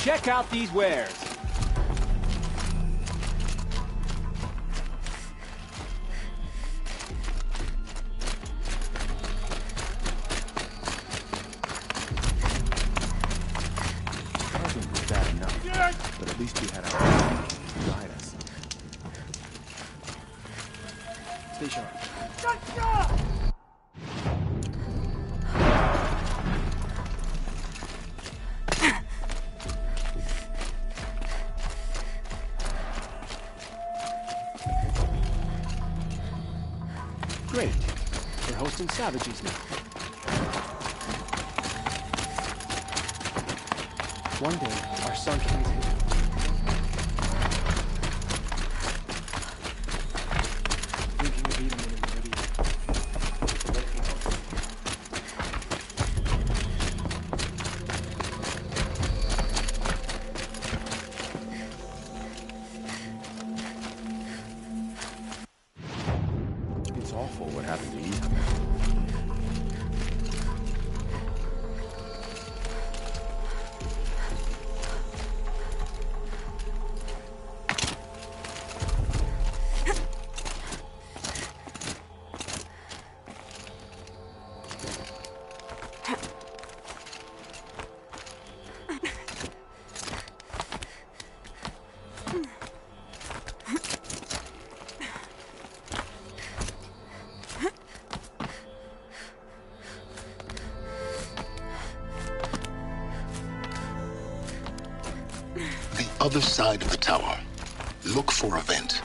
Check out these wares. Wasn't bad enough, but at least we had our to guide us. Stay sharp. Great. We're hosting savages now. One day, our sun can be hidden. Thinking of eating it in the video. It's awful what happened to Ethan. Other side of the tower. Look for a vent.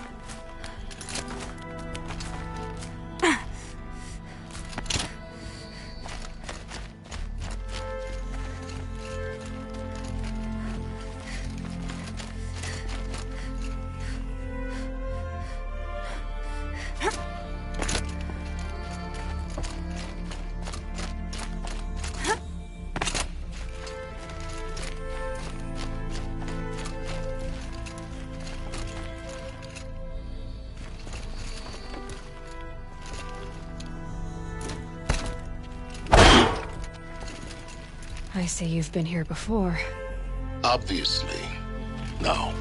I say you've been here before. Obviously. Now,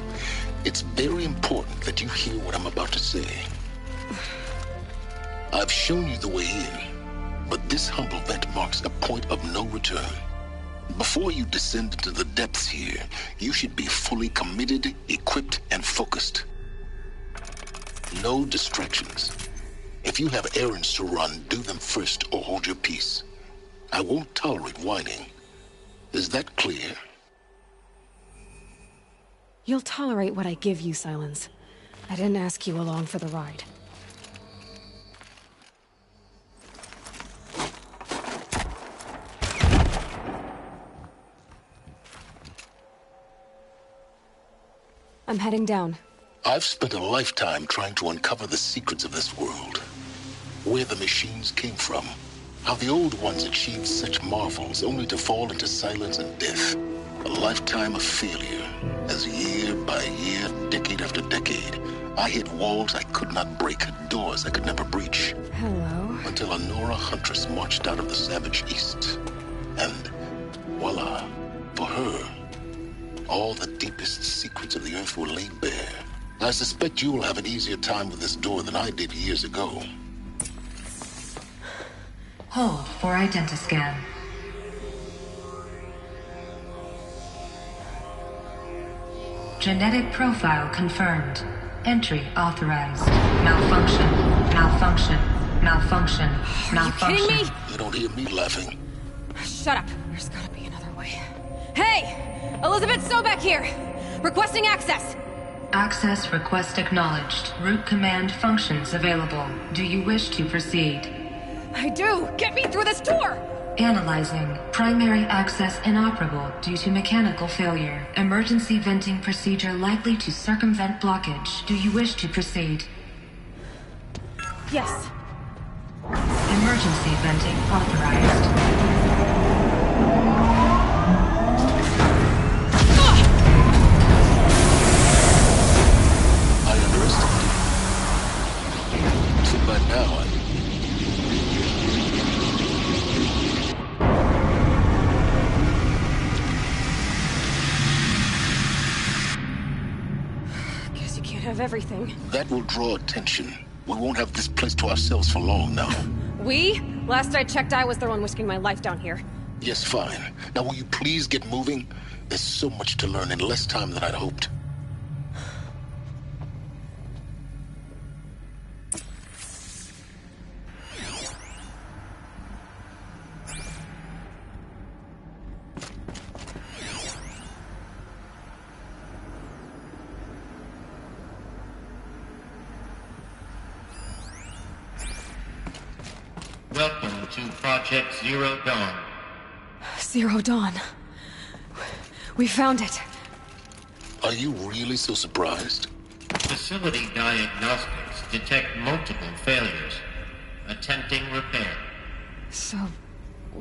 it's very important that you hear what I'm about to say. I've shown you the way in, but this humble vent marks a point of no return. Before you descend into the depths here, you should be fully committed, equipped, and focused. No distractions. If you have errands to run, do them first or hold your peace. I won't tolerate whining. Is that clear? You'll tolerate what I give you, Silence. I didn't ask you along for the ride. I'm heading down. I've spent a lifetime trying to uncover the secrets of this world. Where the machines came from. How the old ones achieved such marvels only to fall into silence and death. A lifetime of failure, as year by year, decade after decade, I hit walls I could not break, doors I could never breach. Hello. Until a Nora huntress marched out of the savage east. And, voila, for her, all the deepest secrets of the earth were laid bare. I suspect you will have an easier time with this door than I did years ago. Hold for identiscan. Genetic profile confirmed. Entry authorized. Malfunction. Malfunction. Malfunction. Malfunction. Are you kidding me? You don't hear me laughing. Shut up. There's gotta be another way. Hey! Elizabeth Sobek here! Requesting access! Access request acknowledged. Root command functions available. Do you wish to proceed? I do! Get me through this door! Analyzing. Primary access inoperable due to mechanical failure. Emergency venting procedure likely to circumvent blockage. Do you wish to proceed? Yes. Emergency venting authorized. I underestimated you. So by now, of everything. That will draw attention. We won't have this place to ourselves for long now. We? Last I checked, I was the one risking my life down here. Yes, fine. Now will you please get moving? There's so much to learn in less time than I'd hoped. Welcome to Project Zero Dawn. Zero Dawn. We found it. Are you really so surprised? Facility diagnostics detect multiple failures. Attempting repair. So,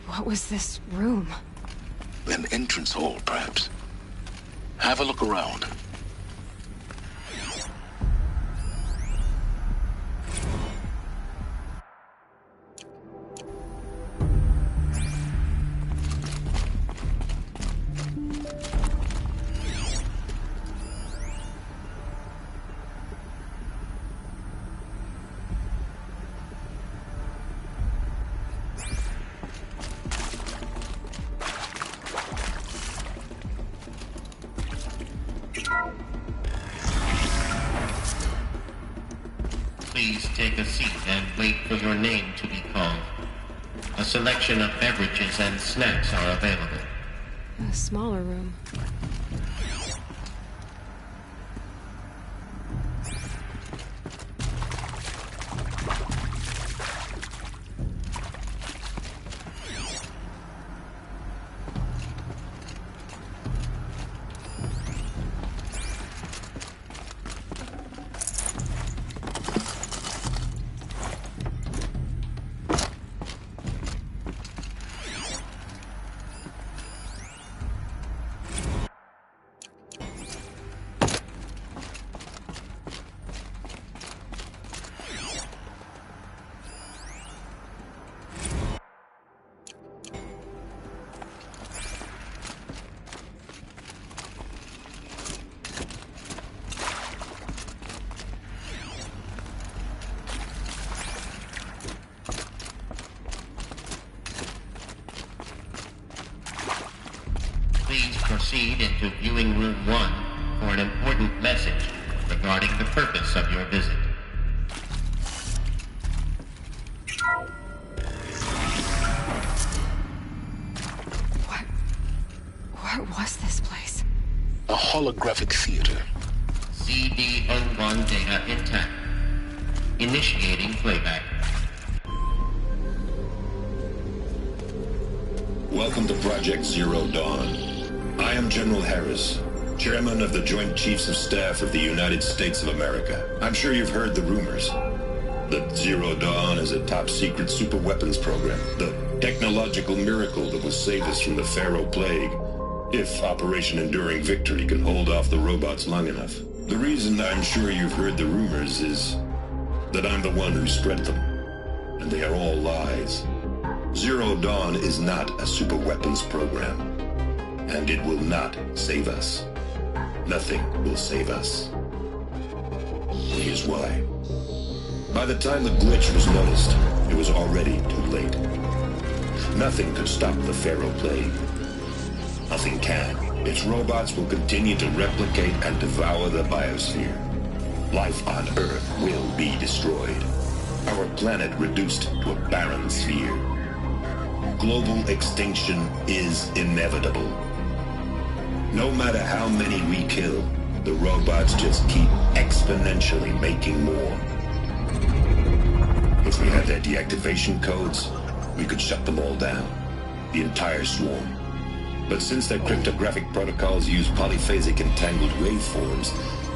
what was this room? An entrance hall, perhaps. Have a look around. Please take a seat and wait for your name to be called. A selection of beverages and snacks are available. A smaller room. Please proceed into viewing room 1 for an important message regarding the purpose of your visit. What was this place? A holographic theater. CD01 data intact. Initiating playback. Welcome to Project Zero Dawn. I am General Harris, Chairman of the Joint Chiefs of Staff of the United States of America. I'm sure you've heard the rumors. That Zero Dawn is a top-secret superweapons program, the technological miracle that will save us from the Pharaoh Plague, if Operation Enduring Victory can hold off the robots long enough. The reason I'm sure you've heard the rumors is that I'm the one who spread them, and they are all lies. Zero Dawn is not a superweapons program, and it will not save us. Nothing will save us. Here's why. By the time the glitch was noticed, it was already too late. Nothing could stop the Pharaoh Plague. Nothing can. Its robots will continue to replicate and devour the biosphere. Life on Earth will be destroyed. Our planet reduced to a barren sphere. Global extinction is inevitable. No matter how many we kill, the robots just keep exponentially making more. If we had their deactivation codes, we could shut them all down, the entire swarm. But since their cryptographic protocols use polyphasic entangled waveforms,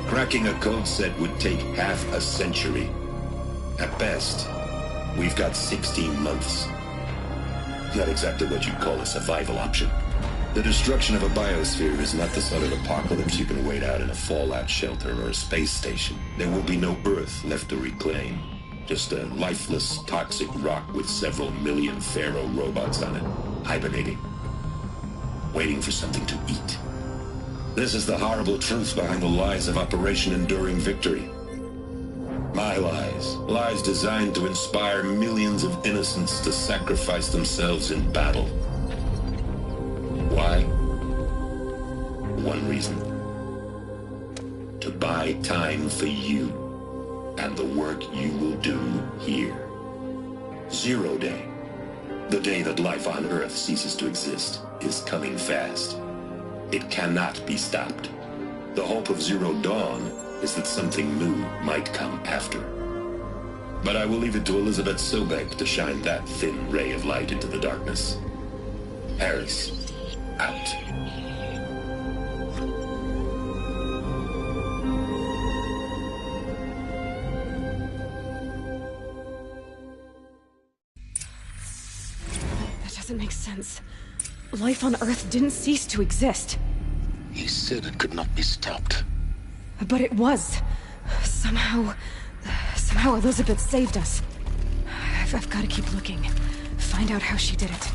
cracking a code set would take half a century. At best, we've got 16 months. Not exactly what you'd call a survival option. The destruction of a biosphere is not the sort of apocalypse you can wait out in a fallout shelter or a space station. There will be no Earth left to reclaim. Just a lifeless, toxic rock with several million Pharaoh robots on it, hibernating, waiting for something to eat. This is the horrible truth behind the lies of Operation Enduring Victory. My lies. Lies designed to inspire millions of innocents to sacrifice themselves in battle. Why? One reason. To buy time for you and the work you will do here. 0 Day. The day that life on Earth ceases to exist is coming fast. It cannot be stopped. The hope of Zero Dawn is that something new might come after. But I will leave it to Elizabeth Sobek to shine that thin ray of light into the darkness. Harris, out. That doesn't make sense. Life on Earth didn't cease to exist. He said it could not be stopped. But it was. Somehow Elizabeth saved us. I've got to keep looking. Find out how she did it.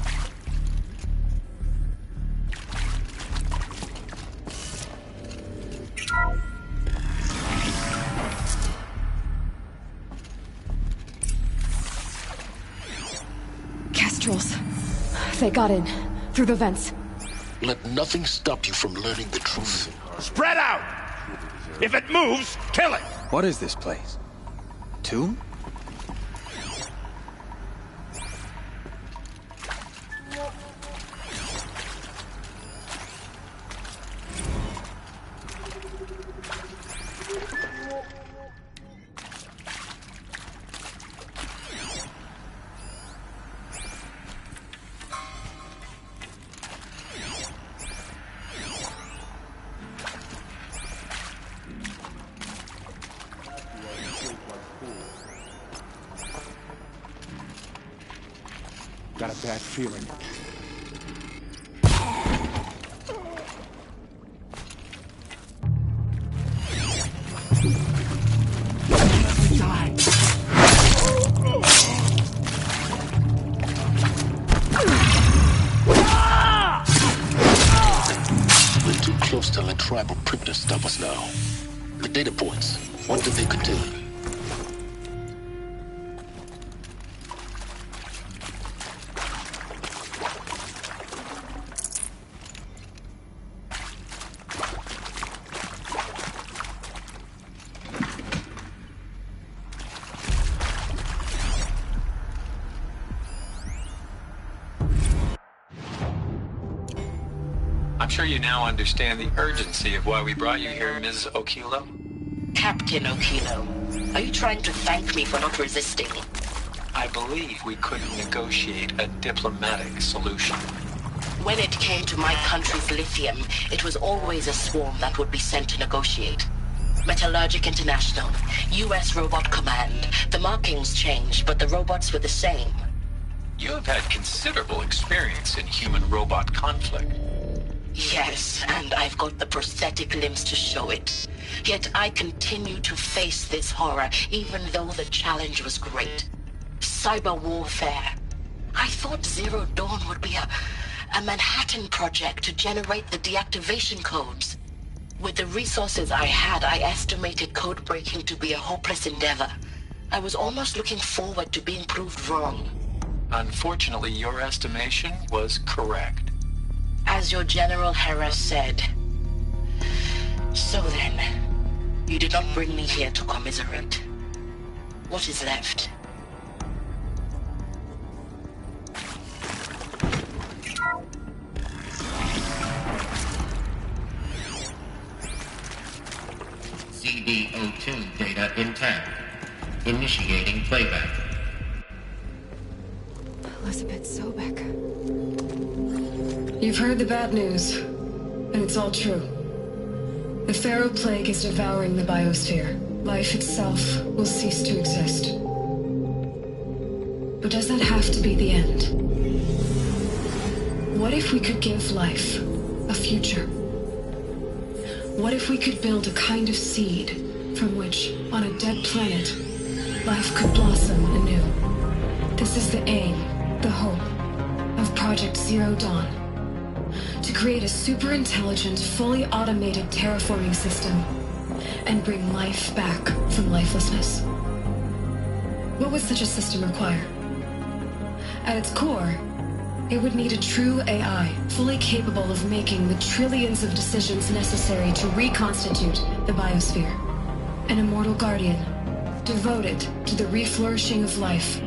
Kestrels. They got in. Through the vents. Let nothing stop you from learning the truth. Spread out! If it moves, kill it! What is this place? Tomb? Got a bad feeling. Die. We're too close to let tribal printers stop us now. The data points, what did they contain? I'm sure you now understand the urgency of why we brought you here, Ms. Okilo. Captain Okilo, are you trying to thank me for not resisting? I believe we couldn't negotiate a diplomatic solution. When it came to my country's lithium, it was always a swarm that would be sent to negotiate. Metallurgic International, U.S. Robot Command. The markings changed, but the robots were the same. You have had considerable experience in human-robot conflict. Yes, and I've got the prosthetic limbs to show it. Yet I continue to face this horror, even though the challenge was great. Cyber warfare. I thought Zero Dawn would be a Manhattan project to generate the deactivation codes. With the resources I had, I estimated code breaking to be a hopeless endeavor. I was almost looking forward to being proved wrong. Unfortunately, your estimation was correct. As your General Harris said. So then, you did not bring me here to commiserate. What is left? CD02 data intact. Initiating playback. Elizabeth Sobek. You've heard the bad news, and it's all true. The Pharaoh Plague is devouring the biosphere. Life itself will cease to exist. But does that have to be the end? What if we could give life a future? What if we could build a kind of seed from which, on a dead planet, life could blossom anew? This is the aim, the hope, of Project Zero Dawn. To create a super intelligent, fully automated terraforming system and bring life back from lifelessness. What would such a system require? At its core, it would need a true AI, fully capable of making the trillions of decisions necessary to reconstitute the biosphere. An immortal guardian, devoted to the reflourishing of life.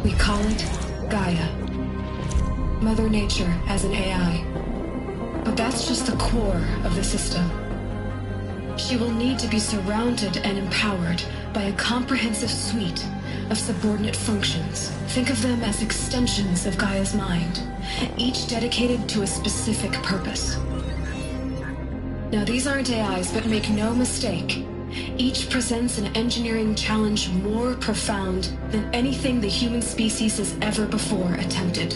We call it Gaia. Mother Nature as an AI. But that's just the core of the system. She will need to be surrounded and empowered by a comprehensive suite of subordinate functions. Think of them as extensions of Gaia's mind, each dedicated to a specific purpose. Now, these aren't AIs, but make no mistake, each presents an engineering challenge more profound than anything the human species has ever before attempted.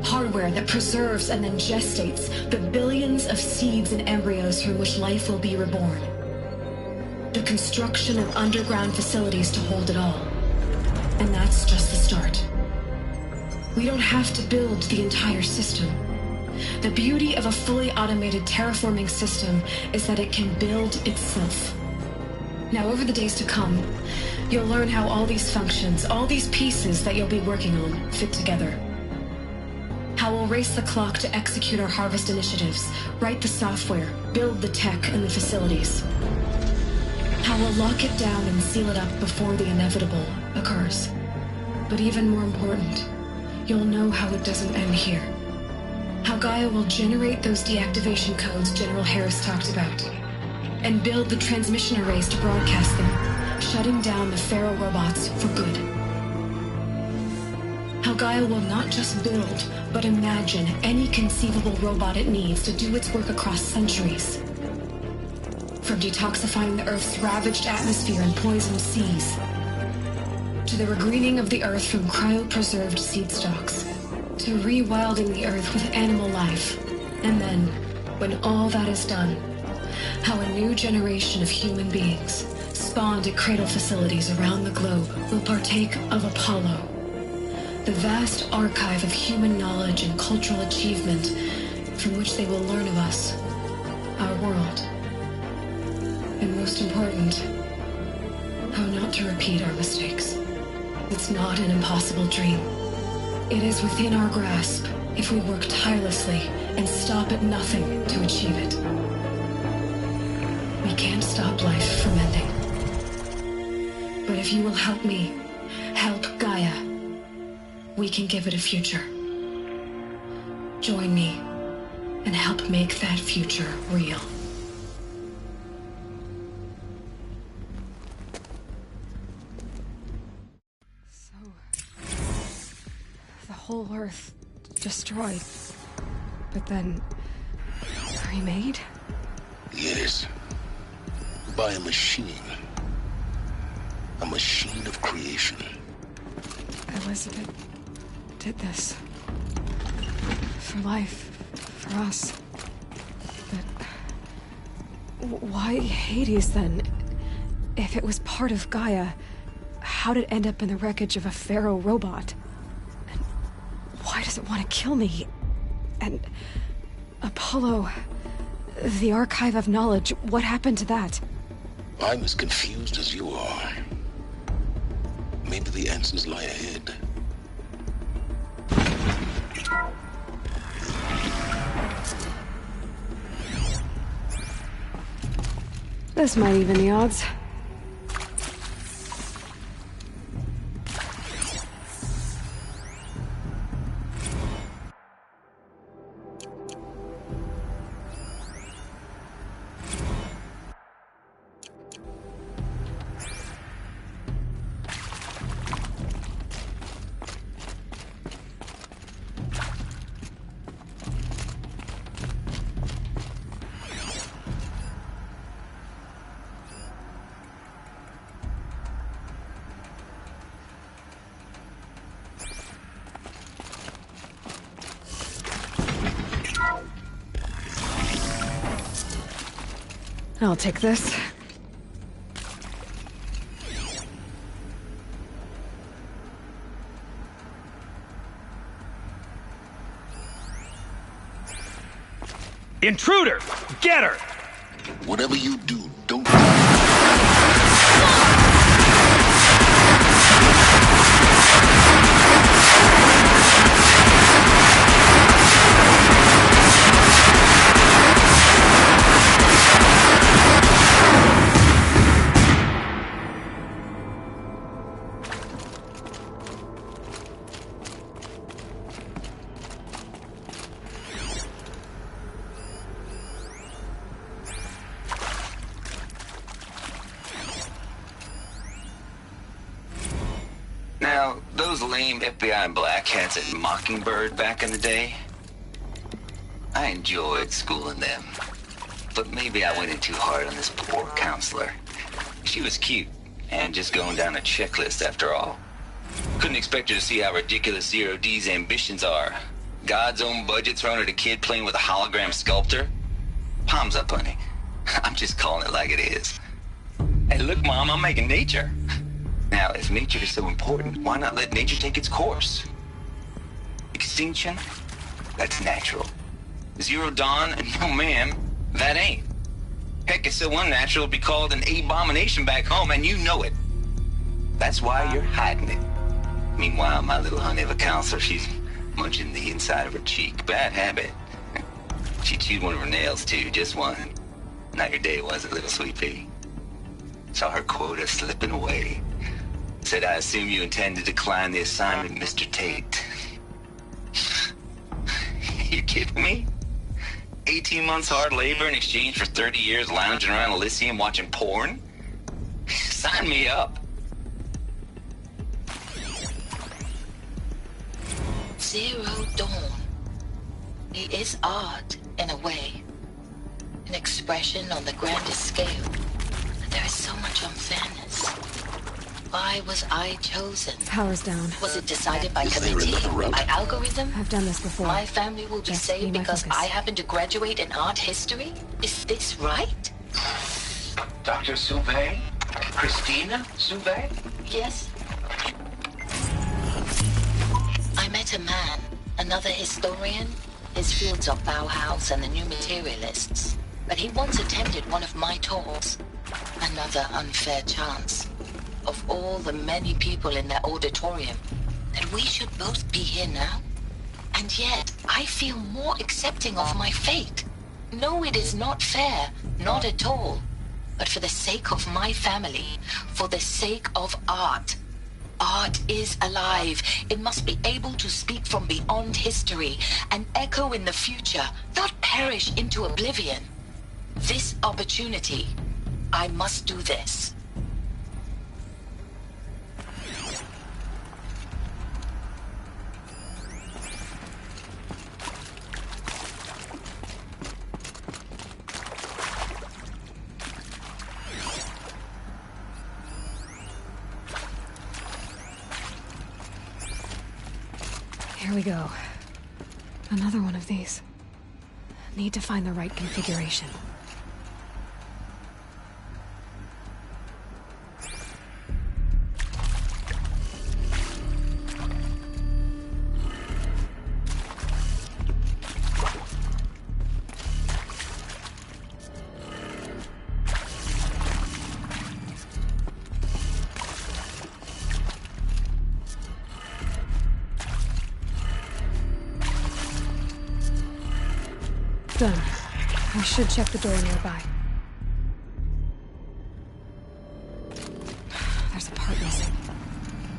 Hardware that preserves and then gestates the billions of seeds and embryos from which life will be reborn. The construction of underground facilities to hold it all. And that's just the start. We don't have to build the entire system. The beauty of a fully automated terraforming system is that it can build itself. Now, over the days to come, you'll learn how all these functions, all these pieces that you'll be working on, fit together. How we'll race the clock to execute our harvest initiatives, write the software, build the tech and the facilities. How we'll lock it down and seal it up before the inevitable occurs. But even more important, you'll know how it doesn't end here. How Gaia will generate those deactivation codes General Harris talked about, and build the transmission arrays to broadcast them, shutting down the Pharaoh robots for good. How Gaia will not just build, but imagine any conceivable robot it needs to do its work across centuries. From detoxifying the Earth's ravaged atmosphere and poisoned seas, to the regreening of the Earth from cryopreserved seed stalks, to rewilding the Earth with animal life. And then, when all that is done, how a new generation of human beings, spawned at cradle facilities around the globe, will partake of Apollo, the vast archive of human knowledge and cultural achievement from which they will learn of us, our world. And most important, how not to repeat our mistakes. It's not an impossible dream. It is within our grasp if we work tirelessly and stop at nothing to achieve it. We can't stop life from ending. But if you will help me, help Gaia, we can give it a future. Join me and help make that future real. Whole Earth destroyed, but then remade? Yes. By a machine. A machine of creation. Elizabeth did this. For life. For us. But why Hades then? If it was part of Gaia, how did it end up in the wreckage of a Pharaoh robot? Why does it want to kill me? And Apollo, the archive of knowledge, what happened to that? I'm as confused as you are. Maybe the answers lie ahead. This might even the odds. I'll take this. Intruder! Get her! Whatever you do, don't... Now, those lame FBI black hats at Mockingbird back in the day, I enjoyed schooling them. But maybe I went in too hard on this poor counselor. She was cute, and just going down a checklist after all. Couldn't expect her to see how ridiculous Zero D's ambitions are. God's own budget thrown at a kid playing with a hologram sculptor? Palms up, honey. I'm just calling it like it is. Hey, look, Mom, I'm making nature. Now, if nature is so important, why not let nature take its course? Extinction? That's natural. Zero Dawn? No, ma'am, that ain't. Heck, it's so unnatural it'd be called an abomination back home, and you know it. That's why you're hiding it. Meanwhile, my little honey of a counselor, she's munching the inside of her cheek. Bad habit. She chewed one of her nails, too, just one. Not your day, was it, little sweet pea? Saw her quota slipping away. Said, I assume you intend to decline the assignment, Mr. Tate. You kidding me? 18 months hard labor in exchange for 30 years lounging around Elysium watching porn? Sign me up. Zero Dawn. It is art, in a way. An expression on the grandest scale. But there is so much unfairness. Why was I chosen? Power's down. Was it decided by committee? By algorithm? I've done this before. My family will be saved because focus. I happen to graduate in art history? Is this right? Dr. Souvet? Christina Souvet? Yes. I met a man, another historian. His fields are Bauhaus and the New Materialists. But he once attended one of my talks. Another unfair chance. Of all the many people in that auditorium, that we should both be here now. And yet, I feel more accepting of my fate. No, it is not fair, not at all. But for the sake of my family, for the sake of art. Art is alive. It must be able to speak from beyond history and echo in the future, not perish into oblivion. This opportunity, I must do this. Here we go. Another one of these. Need to find the right configuration. Done. I should check the door nearby. There's a part missing.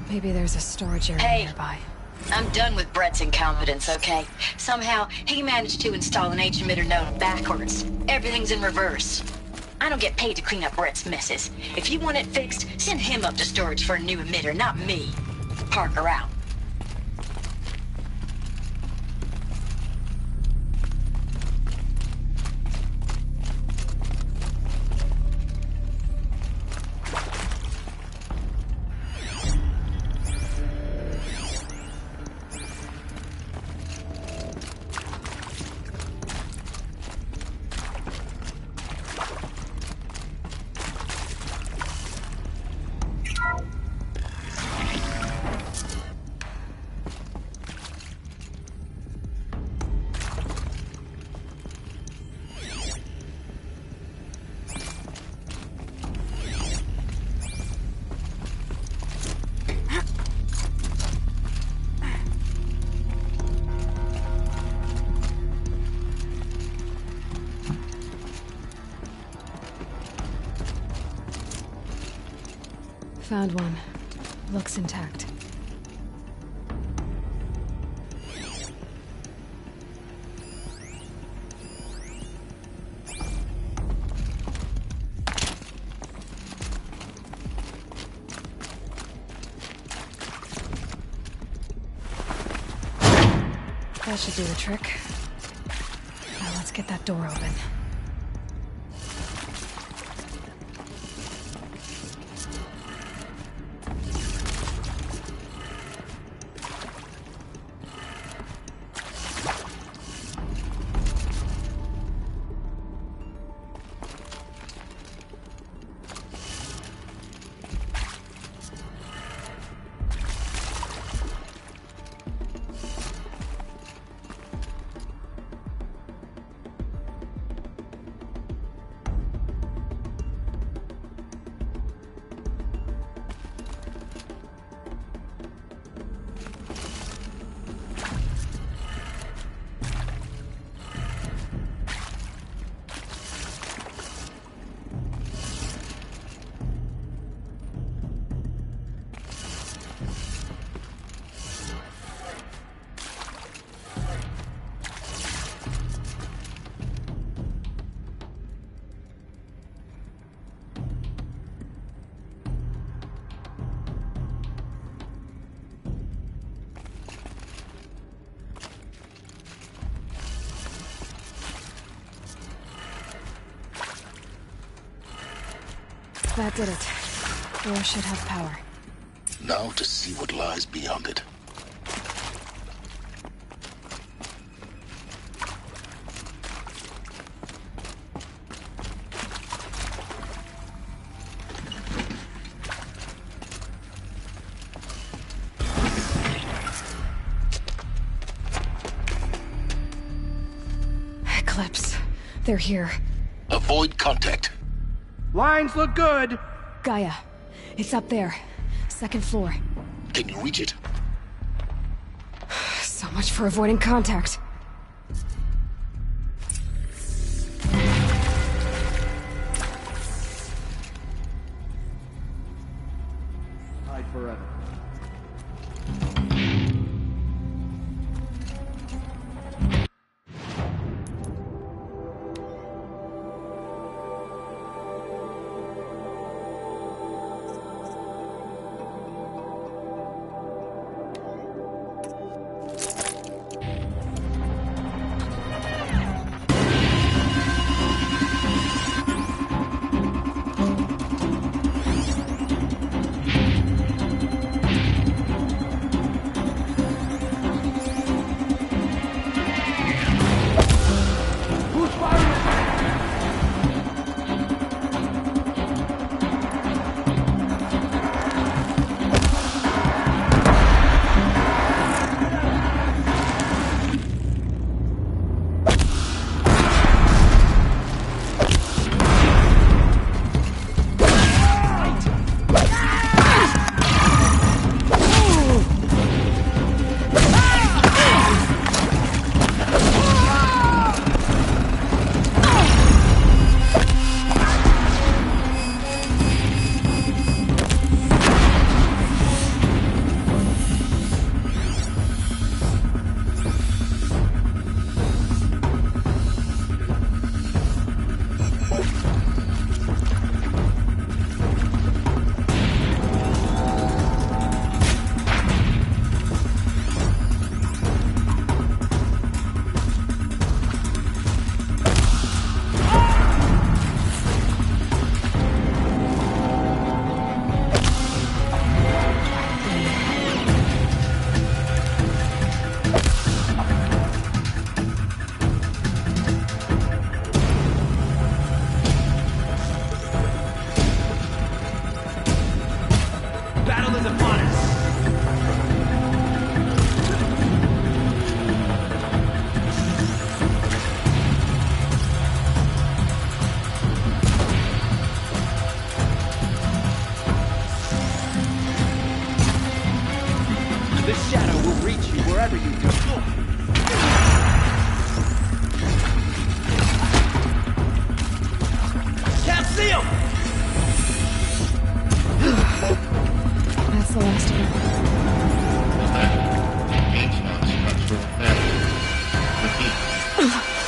Maybe there's a storage area nearby. I'm done with Brett's incompetence, okay? Somehow, he managed to install an H-emitter node backwards. Everything's in reverse. I don't get paid to clean up Brett's messes. If you want it fixed, send him up to storage for a new emitter, not me. Parker out. Found one. Looks intact. That should do the trick. Now let's get that door open. That did it. Door should have power. Now to see what lies beyond it. Eclipse. They're here. Avoid contact. Lines look good. Gaia. It's up there. Second floor. Can you reach it? So much for avoiding contact. Hide forever.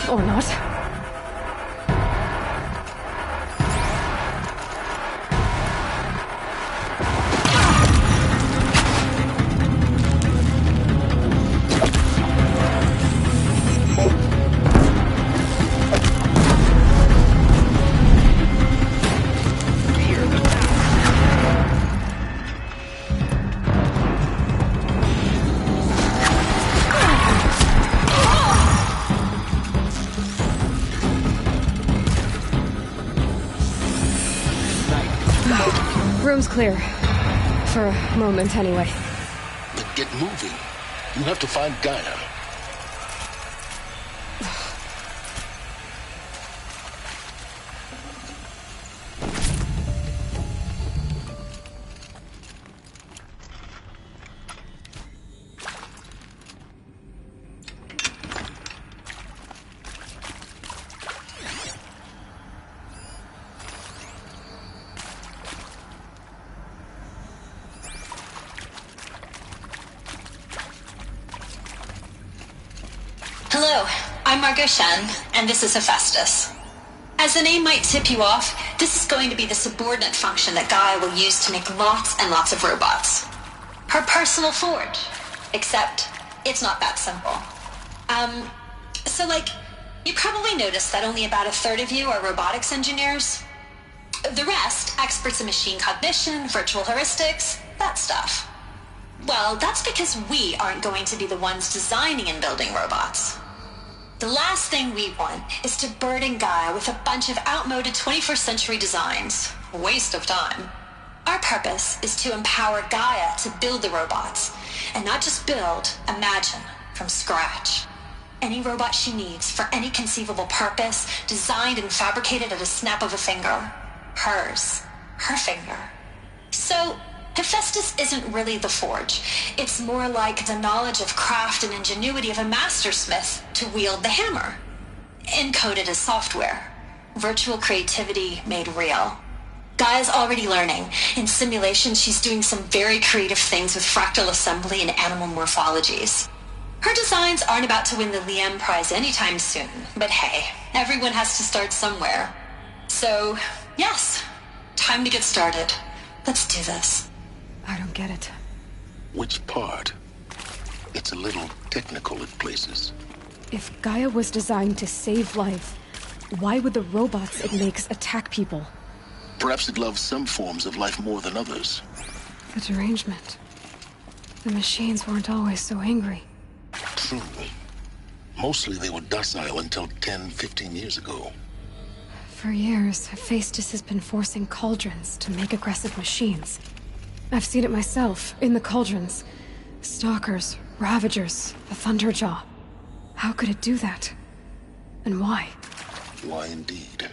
Or not. Room's clear. For a moment, anyway. Then get moving. You have to find Gaia. Hello, I'm Margot Shen, and this is Hephaestus. As the name might tip you off, this is going to be the subordinate function that Gaia will use to make lots and lots of robots. Her personal forge. Except, it's not that simple. You probably noticed that only about a third of you are robotics engineers. The rest, experts in machine cognition, virtual heuristics, that stuff. Well, that's because we aren't going to be the ones designing and building robots. The last thing we want is to burden Gaia with a bunch of outmoded 21st century designs. Waste of time. Our purpose is to empower Gaia to build the robots, and not just build, imagine, from scratch. Any robot she needs for any conceivable purpose, designed and fabricated at a snap of a finger. Hers. Her finger. So, Hephaestus isn't really the forge. It's more like the knowledge of craft and ingenuity of a mastersmith to wield the hammer. Encoded as software. Virtual creativity made real. Gaia's already learning. In simulations, she's doing some very creative things with fractal assembly and animal morphologies. Her designs aren't about to win the Liam Prize anytime soon, but hey, everyone has to start somewhere. So, yes, time to get started. Let's do this. I don't get it. Which part? It's a little technical at places. If Gaia was designed to save life, why would the robots it makes attack people? Perhaps it loves some forms of life more than others. The derangement. The machines weren't always so angry. True. Mostly they were docile until 10, 15 years ago. For years, Hephaestus has been forcing cauldrons to make aggressive machines. I've seen it myself, in the cauldrons. Stalkers, Ravagers, the Thunderjaw. How could it do that? And why? Why indeed?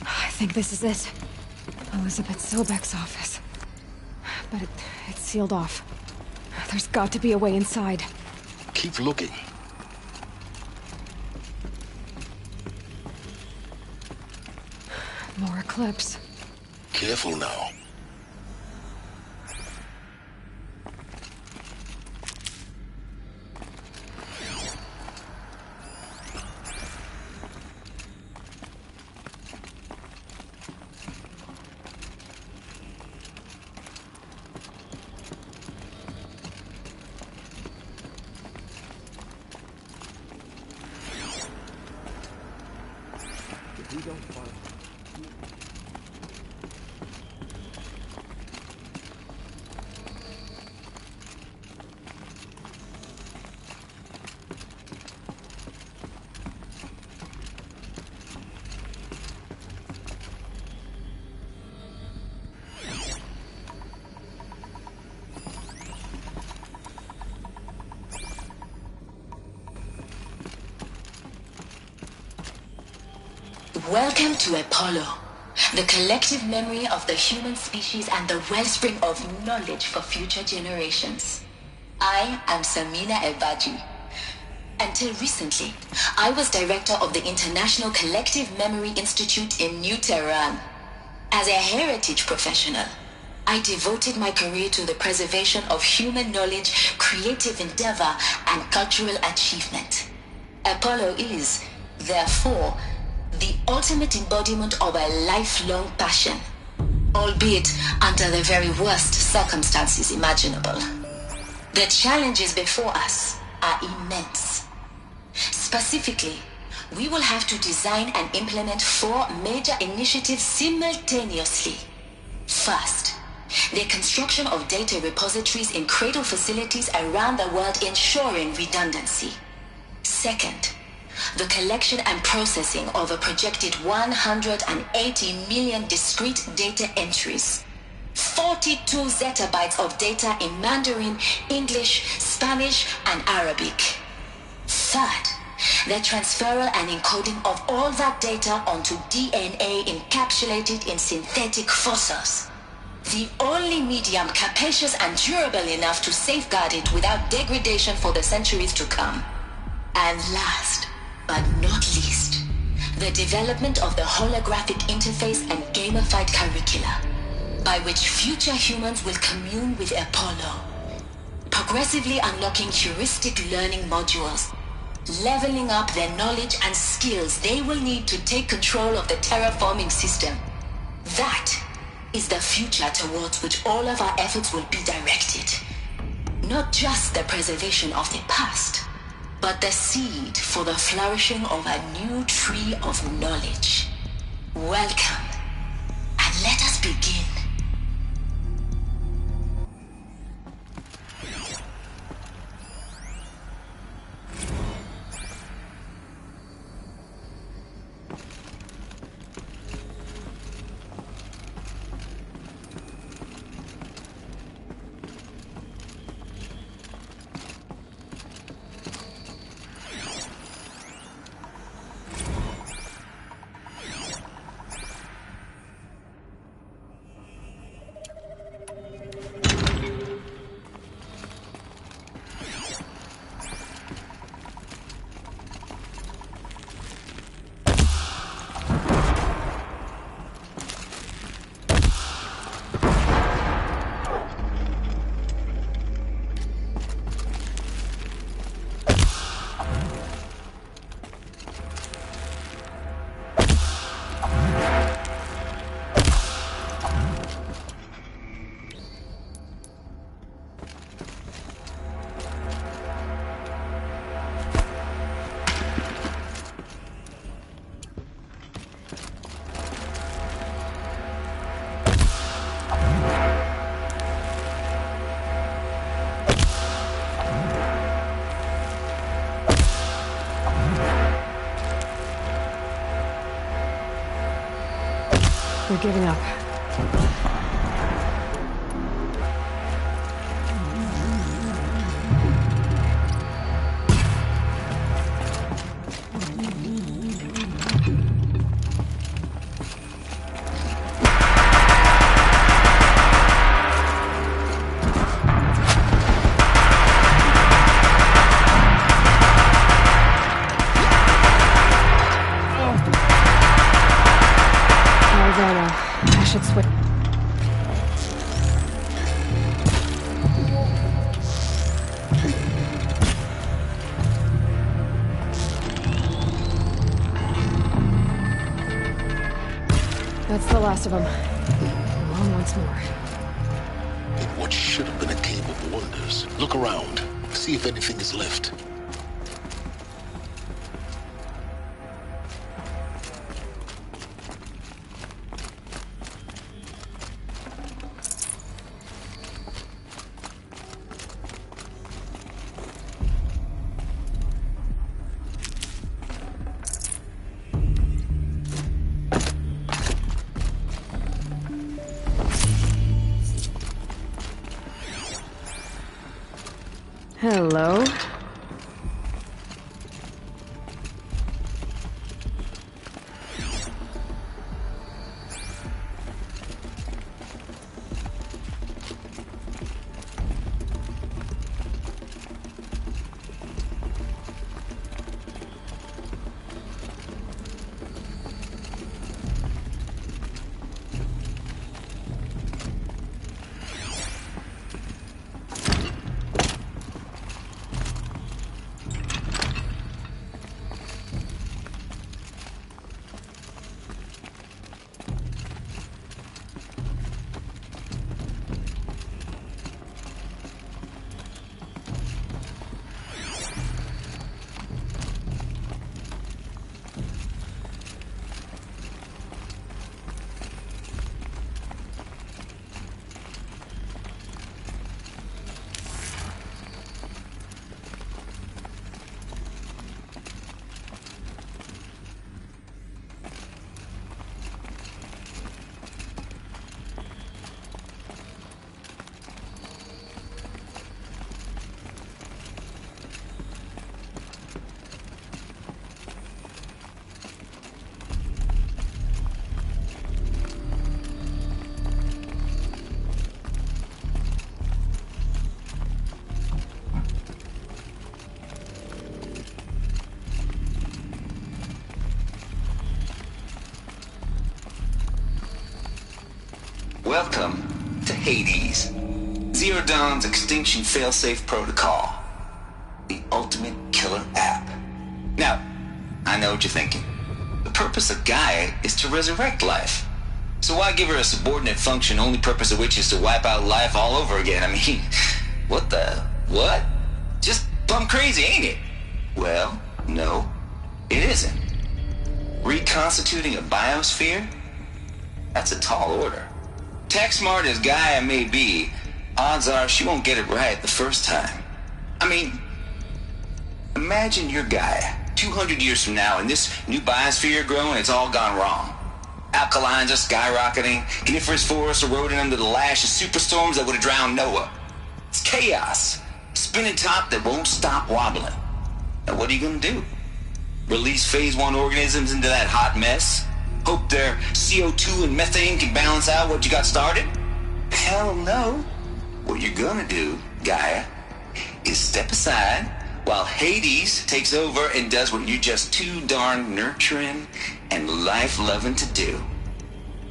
I think this is it. Elizabeth Sobek's office. But it's sealed off. There's got to be a way inside. Keep looking. More Eclipse. Careful now. Welcome to Apollo, the collective memory of the human species and the wellspring of knowledge for future generations. I am Samina Ebaji. Until recently, I was director of the International Collective Memory Institute in New Tehran. As a heritage professional, I devoted my career to the preservation of human knowledge, creative endeavor, and cultural achievement. Apollo is, therefore, the ultimate embodiment of a lifelong passion, albeit under the very worst circumstances imaginable. The challenges before us are immense. Specifically, we will have to design and implement 4 major initiatives simultaneously. First, the construction of data repositories in cradle facilities around the world ensuring redundancy. Second, the collection and processing of a projected 180 million discrete data entries, 42 zettabytes of data in Mandarin, English, Spanish, and Arabic. Third, the transferal and encoding of all that data onto DNA encapsulated in synthetic fossils, the only medium capacious and durable enough to safeguard it without degradation for the centuries to come. And last, but not least, the development of the holographic interface and gamified curricula, by which future humans will commune with Apollo, progressively unlocking heuristic learning modules, leveling up their knowledge and skills they will need to take control of the terraforming system. That is the future towards which all of our efforts will be directed. Not just the preservation of the past, but the seed for the flourishing of a new tree of knowledge. Welcome, and let us begin. We're giving up. I should switch. That's the last of them. On once more. In what should have been a game of wonders. Look around. See if anything is left. Hello? Welcome to Hades, Zero Dawn's extinction failsafe protocol. The ultimate killer app. Now, I know what you're thinking. The purpose of Gaia is to resurrect life. So why give her a subordinate function, only purpose of which is to wipe out life all over again? I mean, what? Just plumb crazy, ain't it? Well, no, it isn't. Reconstituting a biosphere? That's a tall order. Tech smart as Gaia may be, odds are she won't get it right the first time. I mean, imagine you're Gaia, 200 years from now, and this new biosphere growing, it's all gone wrong. Alkalines are skyrocketing, coniferous forests eroding under the lash of superstorms that would have drowned Noah. It's chaos, spinning top that won't stop wobbling. Now what are you gonna do? Release phase 1 organisms into that hot mess? Hope their CO2 and methane can balance out what you got started? Hell no. What you're gonna do, Gaia, is step aside while Hades takes over and does what you're just too darn nurturing and life-loving to do,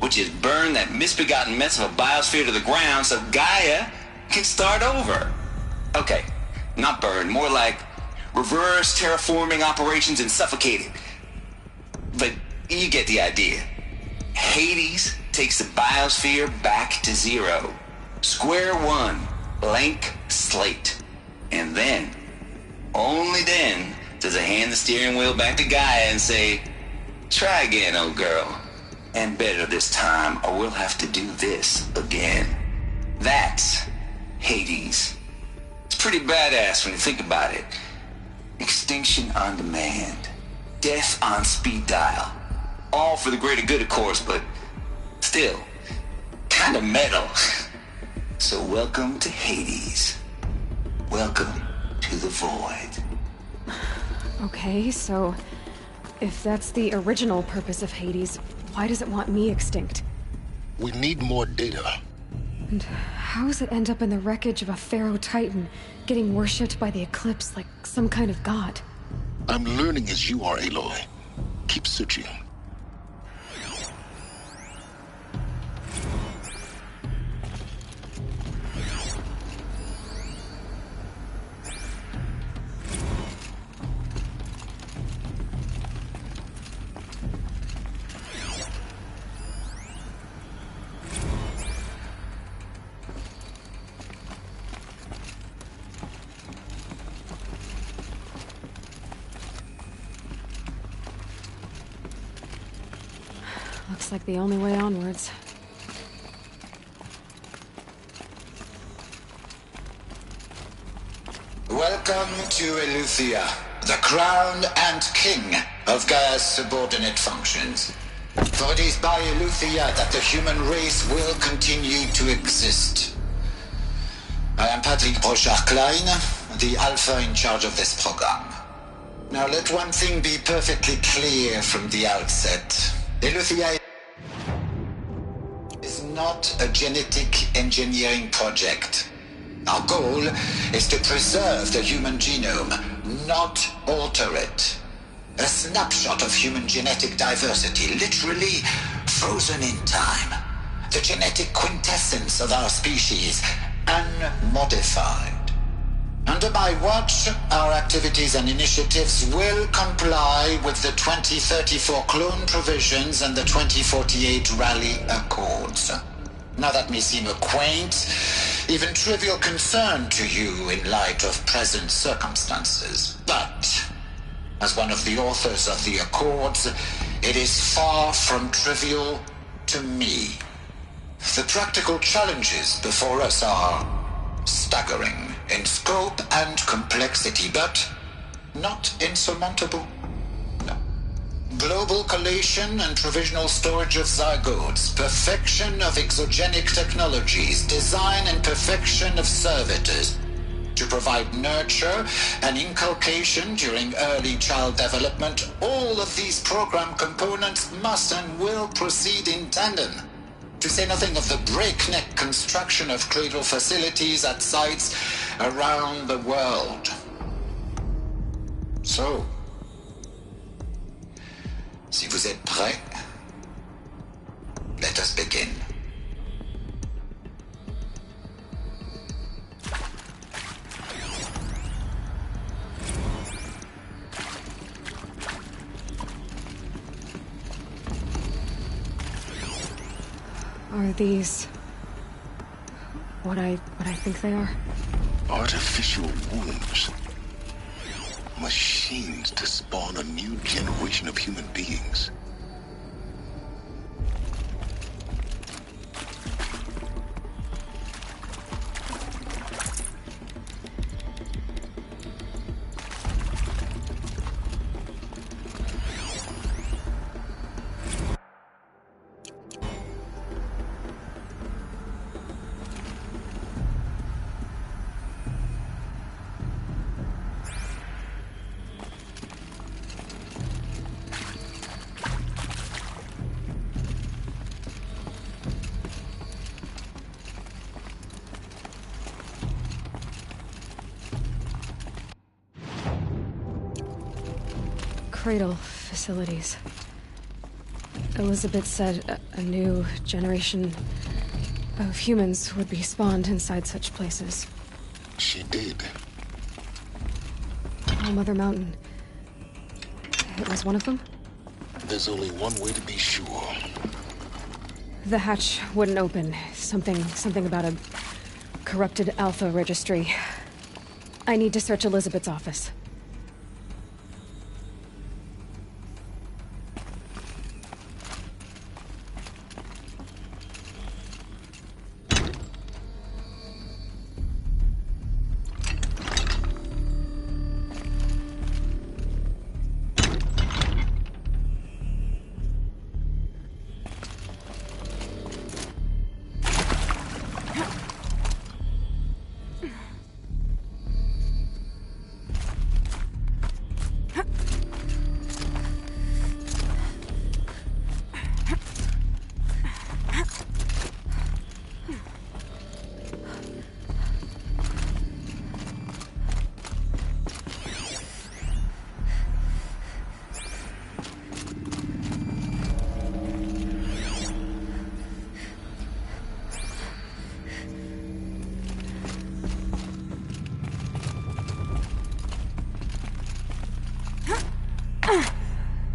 which is burn that misbegotten mess of a biosphere to the ground so Gaia can start over. Okay, not burn, more like reverse terraforming operations and suffocate it. But you get the idea. Hades takes the biosphere back to zero. Square one, blank slate. And then, only then, does it hand the steering wheel back to Gaia and say, try again, old girl. And better this time, or we'll have to do this again. That's Hades. It's pretty badass when you think about it. Extinction on demand. Death on speed dial. All for the greater good, of course, but still, kind of metal. So welcome to Hades. Welcome to the void. Okay, so if that's the original purpose of Hades, why does it want me extinct? We need more data. And how does it end up in the wreckage of a Pharaoh Titan, getting worshipped by the Eclipse like some kind of god? I'm learning as you are, Aloy. Keep searching. Looks like the only way onwards. Welcome to Eleuthia, the crown and king of Gaia's subordinate functions. For it is by Eleuthia that the human race will continue to exist. I am Patrick Brochard-Klein, the Alpha in charge of this program. Now let one thing be perfectly clear from the outset. Eleuthia is not a genetic engineering project. Our goal is to preserve the human genome, not alter it. A snapshot of human genetic diversity, literally frozen in time. The genetic quintessence of our species, unmodified. Under my watch, our activities and initiatives will comply with the 2034 clone provisions and the 2048 Rally Accords. Now that may seem a quaint, even trivial concern to you in light of present circumstances, but as one of the authors of the Accords, it is far from trivial to me. The practical challenges before us are staggering in scope and complexity, but not insurmountable. No. Global collation and provisional storage of zygotes, perfection of exogenic technologies, design and perfection of servitors to provide nurture and inculcation during early child development. All of these program components must and will proceed in tandem. To say nothing of the breakneck construction of cradle facilities at sites around the world. So, si vous êtes prêts, let us begin. Are these... what I think they are? Artificial wombs. Machines to spawn a new generation of human beings. Cradle facilities. Elizabeth said a new generation of humans would be spawned inside such places. She did. Oh, Mother Mountain. It was one of them? There's only one way to be sure. The hatch wouldn't open. Something about a corrupted Alpha registry. I need to search Elizabeth's office.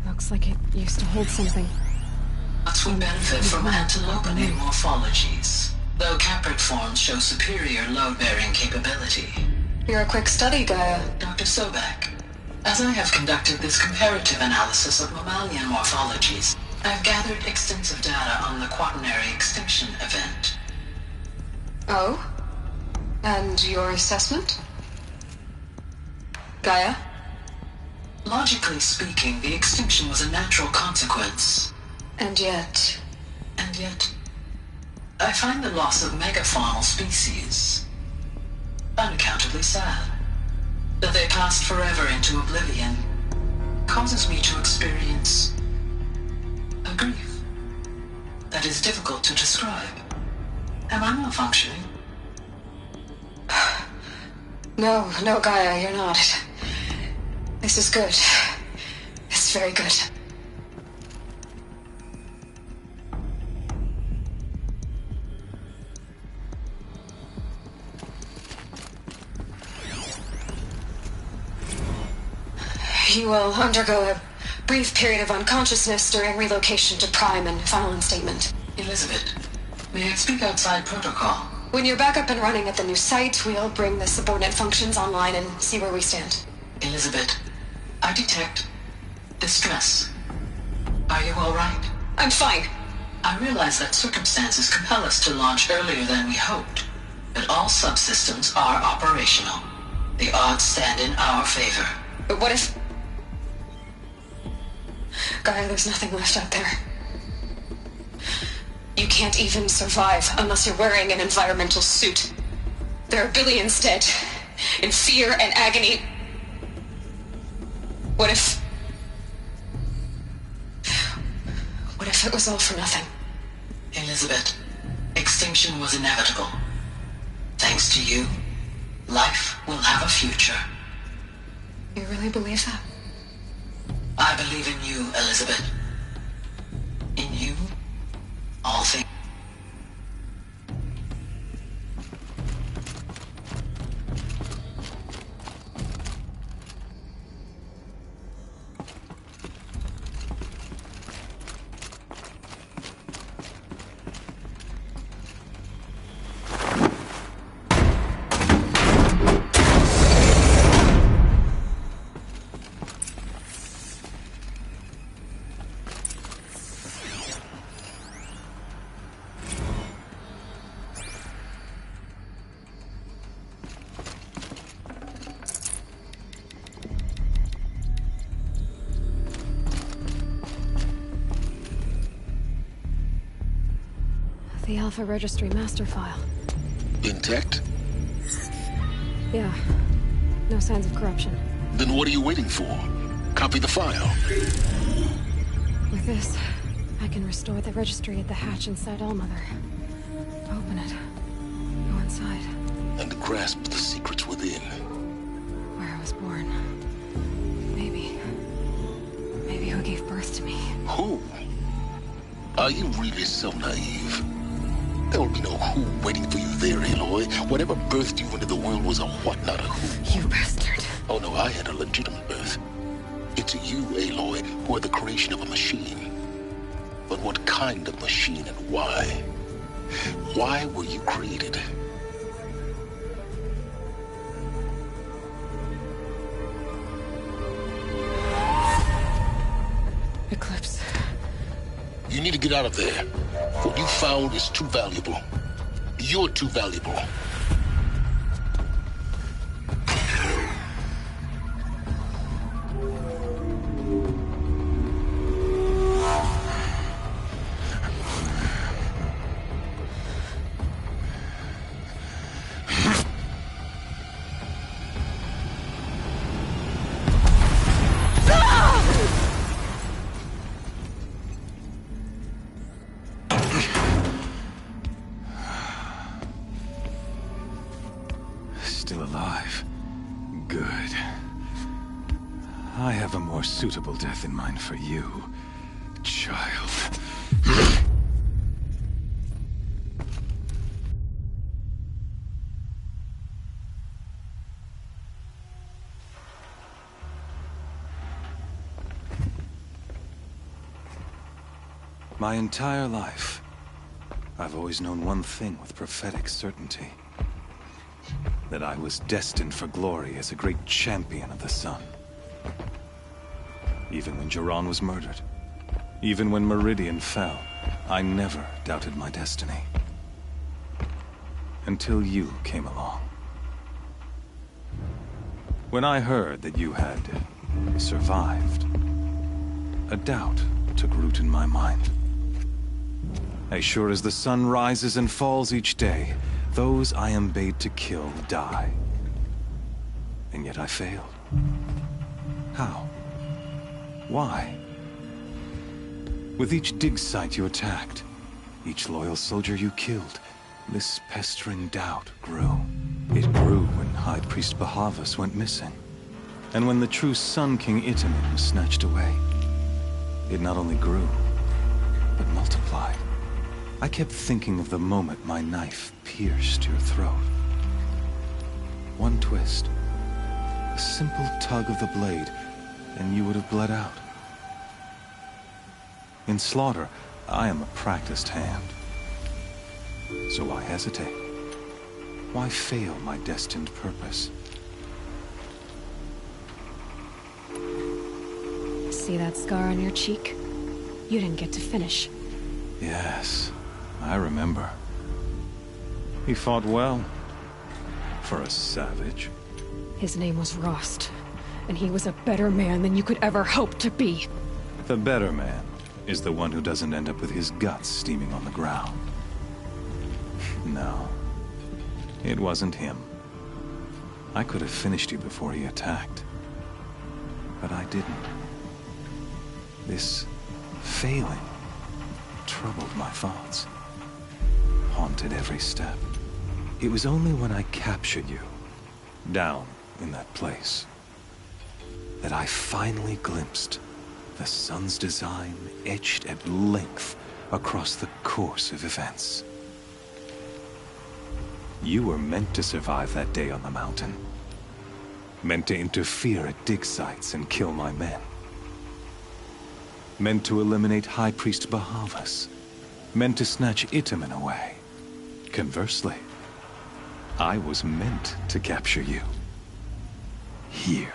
Looks like it used to hold something. We benefit from antelope-like morphologies, though caprid forms show superior load-bearing capability. You're a quick study, Gaia. Dr. Sobek, as I have conducted this comparative analysis of mammalian morphologies, I've gathered extensive data on the quaternary extinction event. Oh? And your assessment? Gaia? Logically speaking, the extinction was a natural consequence. And yet, I find the loss of megafaunal species unaccountably sad. That they passed forever into oblivion causes me to experience a grief that is difficult to describe. Am I malfunctioning? No, Gaia, you're not. This is good. It's very good. You will undergo a brief period of unconsciousness during relocation to Prime and final instatement. Elizabeth, may I speak outside protocol? When you're back up and running at the new site, we'll bring the subordinate functions online and see where we stand. Elizabeth, I detect distress. Are you all right? I'm fine. I realize that circumstances compel us to launch earlier than we hoped, but all subsystems are operational. The odds stand in our favor. But what if... Gaia, there's nothing left out there. You can't even survive unless you're wearing an environmental suit. There are billions dead, in fear and agony. What if it was all for nothing? Elizabeth, extinction was inevitable. Thanks to you, life will have a future. You really believe that? I believe in you, Elizabeth. In you, all things. The Alpha Registry master file. Intact? Yeah. No signs of corruption. Then what are you waiting for? Copy the file. With this, I can restore the registry at the hatch inside Allmother. Open it. Go inside. And grasp the secrets within. Where I was born. Maybe who gave birth to me. Who? Are you really so naive? There will be no who waiting for you there, Aloy. Whatever birthed you into the world was a what, not a who. You bastard. Oh no, I had a legitimate birth. It's you, Aloy, who are the creation of a machine. But what kind of machine and why? Why were you created? Eclipse. You need to get out of there. What you found is too valuable. You're too valuable. Still alive. Good. I have a more suitable death in mind for you, child. My entire life, I've always known one thing with prophetic certainty. That I was destined for glory as a great champion of the sun. Even when Jiran was murdered, even when Meridian fell, I never doubted my destiny. Until you came along. When I heard that you had survived, a doubt took root in my mind. As sure as the sun rises and falls each day, those I am bade to kill die. And yet I failed. How? Why? With each dig site you attacked, each loyal soldier you killed, this pestering doubt grew. It grew when High Priest Bahavas went missing. And when the true Sun King Itamen was snatched away. It not only grew, but multiplied. I kept thinking of the moment my knife pierced your throat. One twist, a simple tug of the blade, and you would have bled out. In slaughter, I am a practiced hand. So why hesitate? Why fail my destined purpose? See that scar on your cheek? You didn't get to finish. Yes. I remember. He fought well. For a savage. His name was Rost, and he was a better man than you could ever hope to be. The better man is the one who doesn't end up with his guts steaming on the ground. No. It wasn't him. I could have finished you before he attacked. But I didn't. This failing troubled my thoughts. Haunted every step. It was only when I captured you, down in that place, that I finally glimpsed the sun's design etched at length across the course of events. You were meant to survive that day on the mountain. Meant to interfere at dig sites and kill my men. Meant to eliminate High Priest Bahavas. Meant to snatch Itamen away. Conversely, I was meant to capture you. Here.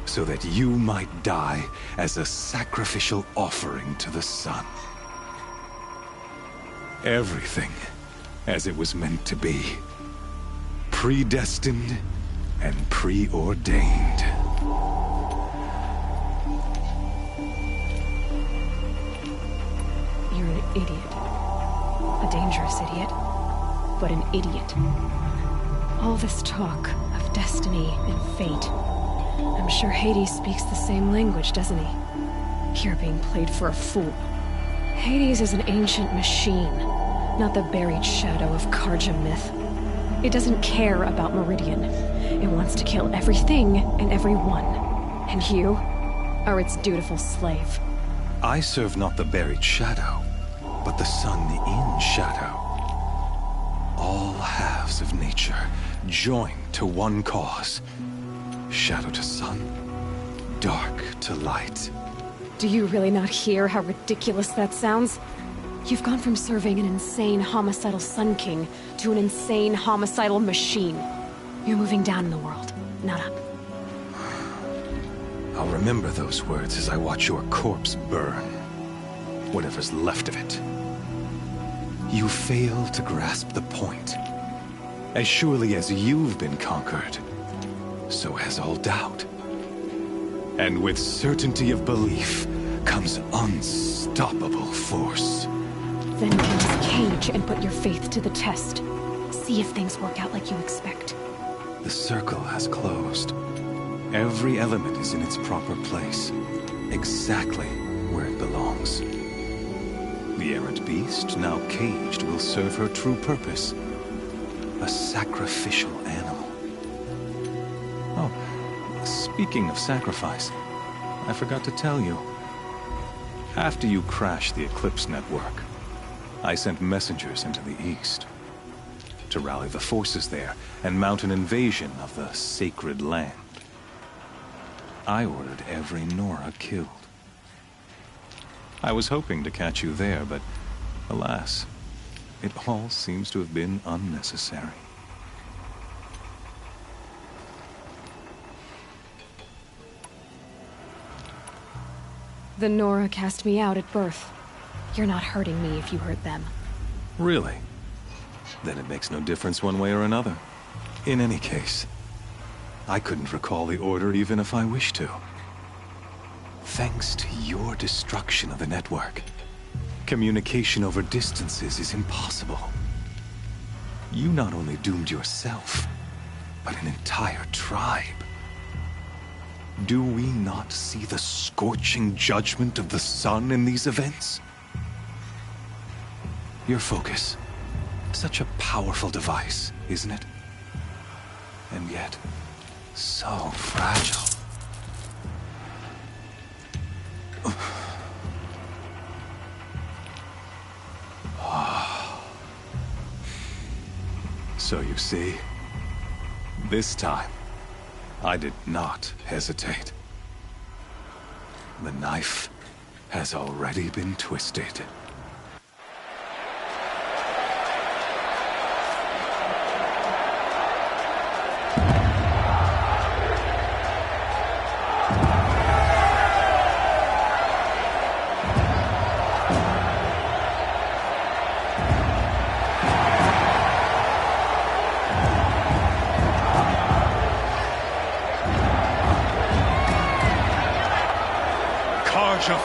So that you might die as a sacrificial offering to the sun. Everything as it was meant to be. Predestined and preordained. You're an idiot. A a dangerous idiot, but an idiot. All this talk of destiny and fate. I'm sure Hades speaks the same language, doesn't he? You're being played for a fool. Hades is an ancient machine, not the buried shadow of Karja myth. It doesn't care about Meridian. It wants to kill everything and everyone. And you are its dutiful slave. I serve not the buried shadow, but the sun in shadow. All halves of nature joined to one cause. Shadow to sun, dark to light. Do you really not hear how ridiculous that sounds? You've gone from serving an insane homicidal Sun King to an insane homicidal machine. You're moving down in the world, not up. I'll remember those words as I watch your corpse burn. Whatever's left of it. You fail to grasp the point. As surely as you've been conquered, so has all doubt. And with certainty of belief comes unstoppable force. Then get this cage and put your faith to the test. See if things work out like you expect. The circle has closed. Every element is in its proper place, exactly where it belongs. The errant beast, now caged, will serve her true purpose. A sacrificial animal. Oh, speaking of sacrifice, I forgot to tell you. After you crashed the Eclipse network, I sent messengers into the east to rally the forces there and mount an invasion of the sacred land. I ordered every Nora killed. I was hoping to catch you there, but alas, it all seems to have been unnecessary. The Nora cast me out at birth. You're not hurting me if you hurt them. Really? Then it makes no difference one way or another. In any case, I couldn't recall the order even if I wished to. Thanks to your destruction of the network, communication over distances is impossible. You not only doomed yourself, but an entire tribe. Do we not see the scorching judgment of the sun in these events? Your focus. Such a powerful device, isn't it? And yet, so fragile. So you see, this time, I did not hesitate. The knife has already been twisted.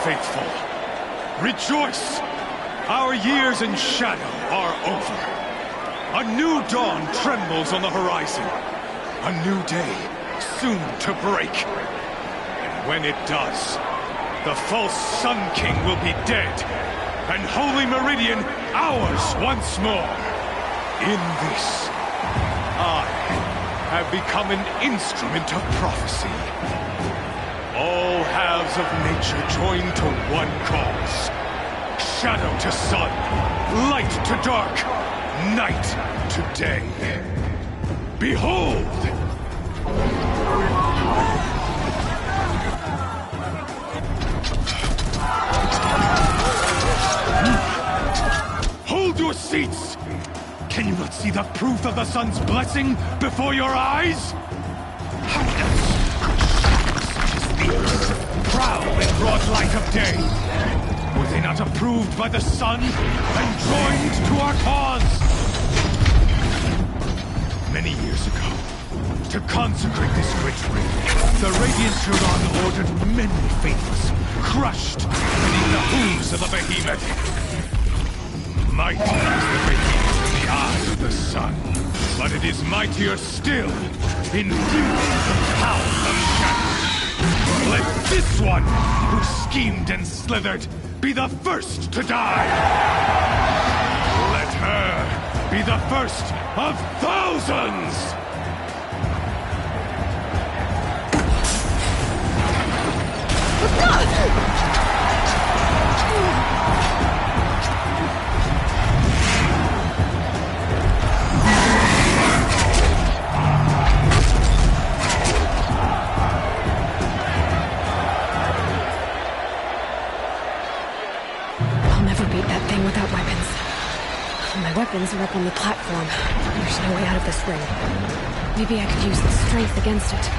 Faithful, rejoice! Our years in shadow are over. A new dawn trembles on the horizon. A new day soon to break. And when it does, the false Sun King will be dead, and Holy Meridian ours once more. In this, I have become an instrument of prophecy. All halves of nature join to one cause. Shadow to sun, light to dark, night to day. Behold! Hold your seats! Can you not see the proof of the sun's blessing before your eyes? How else proud in broad light of day. Were they not approved by the sun and joined to our cause? Many years ago, to consecrate this great ring, the Radiant Turon ordered many faithless crushed beneath the hooves of the behemoth. Mighty is the behemoth in the eye of the sun, but it is mightier still in viewing the power of shadow. Let this one, who schemed and slithered, be the first to die! Let her be the first of thousands! Without weapons. My weapons are up on the platform. There's no way out of this ring. Maybe I could use the strength against it.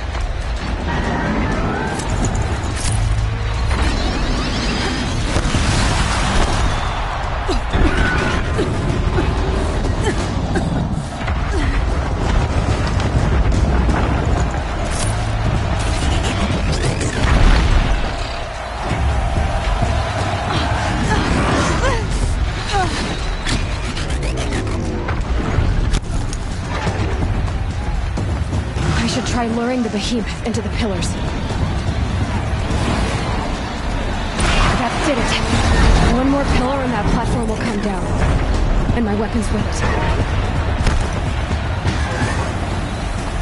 Try luring the behemoth into the pillars. That did it. One more pillar and that platform will come down. And my weapons with it.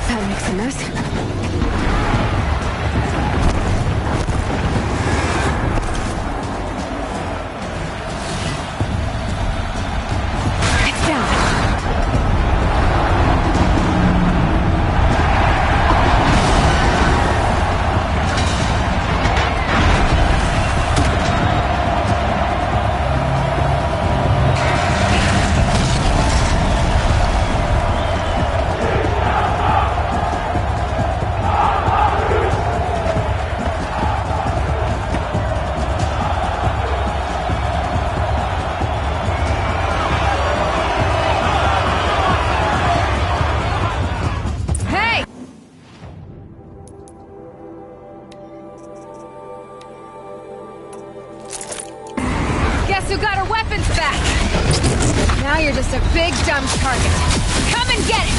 That makes a mess. It's down. Who got her weapons back? Now you're just a big dumb target. Come and get it!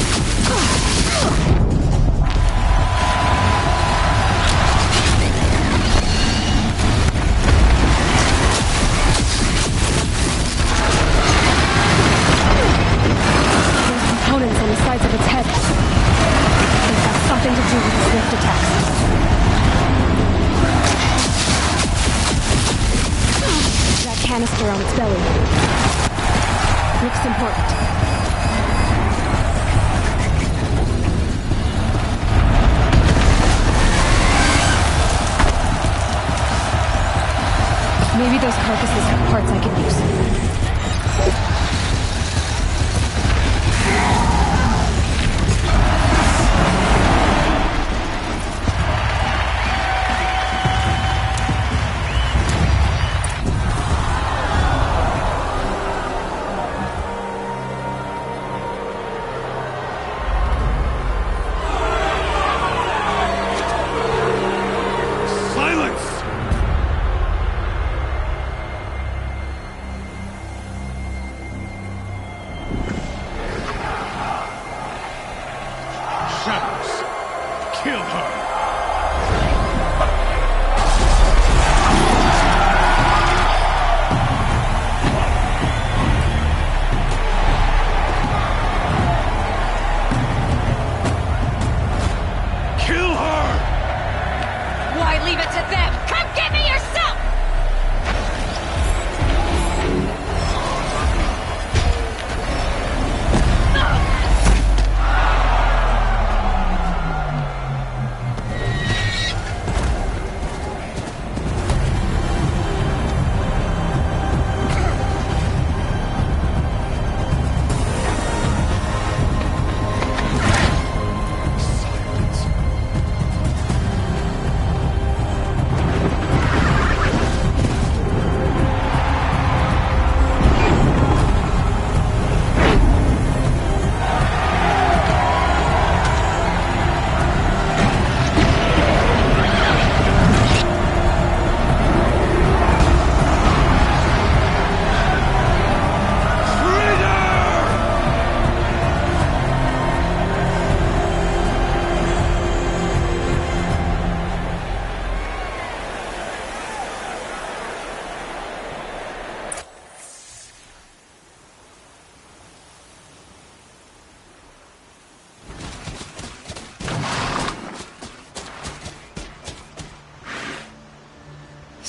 There's components on the sides of its head. They've got something to do with its swift attacks. Canister on its belly. Looks important. Maybe those carcasses have parts I can use.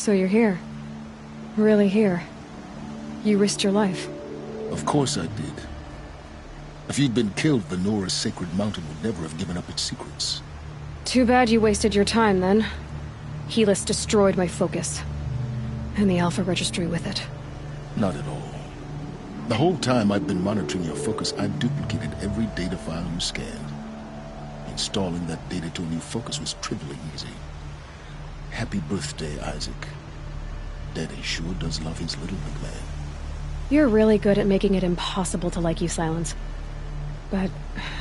So you're here. Really here. You risked your life. Of course I did. If you'd been killed, the Nora's sacred mountain would never have given up its secrets. Too bad you wasted your time, then. Helis destroyed my focus. And the Alpha Registry with it. Not at all. The whole time I've been monitoring your focus, I've duplicated every data file you scanned. Installing that data to a new focus was trivially easy. Happy birthday, Isaac. Daddy sure does love his little big man. You're really good at making it impossible to like you, Silence. But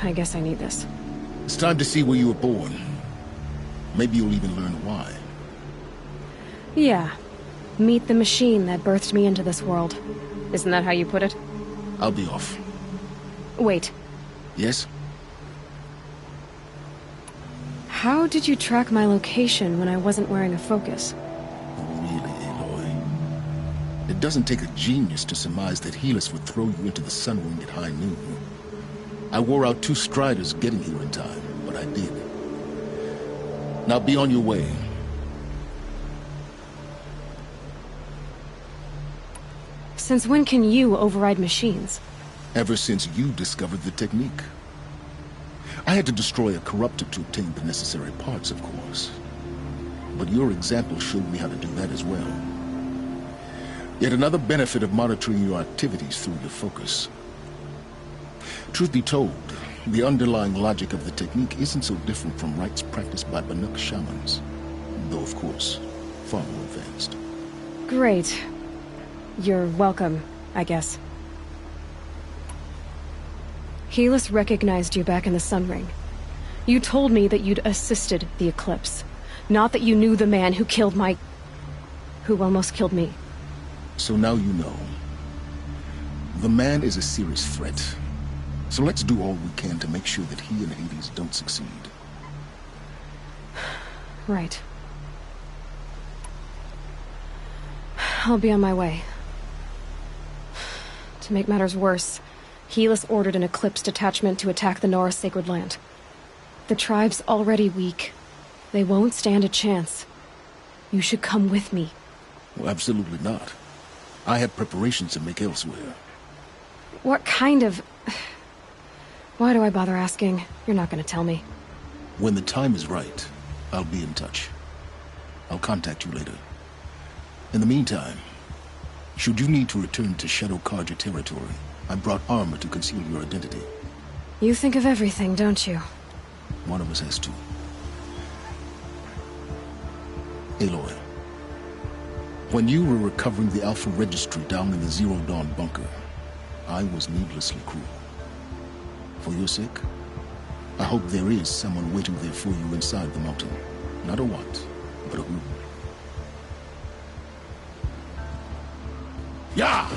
I guess I need this. It's time to see where you were born. Maybe you'll even learn why. Yeah. Meet the machine that birthed me into this world. Isn't that how you put it? I'll be off. Wait. Yes? How did you track my location when I wasn't wearing a focus? Really, Aloy? It doesn't take a genius to surmise that Helis would throw you into the Sunwing at high noon. I wore out 2 striders getting here in time, but I did. Now be on your way. Since when can you override machines? Ever since you discovered the technique. I had to destroy a corruptor to obtain the necessary parts, of course. But your example showed me how to do that as well. Yet another benefit of monitoring your activities through your focus. Truth be told, the underlying logic of the technique isn't so different from rites practiced by Banuk shamans. Though, of course, far more advanced. Great. You're welcome, I guess. Helis recognized you back in the Sunring. You told me that you'd assisted the Eclipse. Not that you knew the man who killed who almost killed me. So now you know. The man is a serious threat. So let's do all we can to make sure that he and Hades don't succeed. Right. I'll be on my way. To make matters worse, Helis ordered an Eclipse detachment to attack the Nora Sacred Land. The tribe's already weak. They won't stand a chance. You should come with me. Well, absolutely not. I have preparations to make elsewhere. What kind of... Why do I bother asking? You're not gonna tell me. When the time is right, I'll be in touch. I'll contact you later. In the meantime, should you need to return to Shadow Karja territory, I brought armor to conceal your identity. You think of everything, don't you? One of us has to. Aloy, when you were recovering the Alpha Registry down in the Zero Dawn bunker, I was needlessly cruel. For your sake, I hope there is someone waiting there for you inside the mountain. Not a what, but a who. Yeah!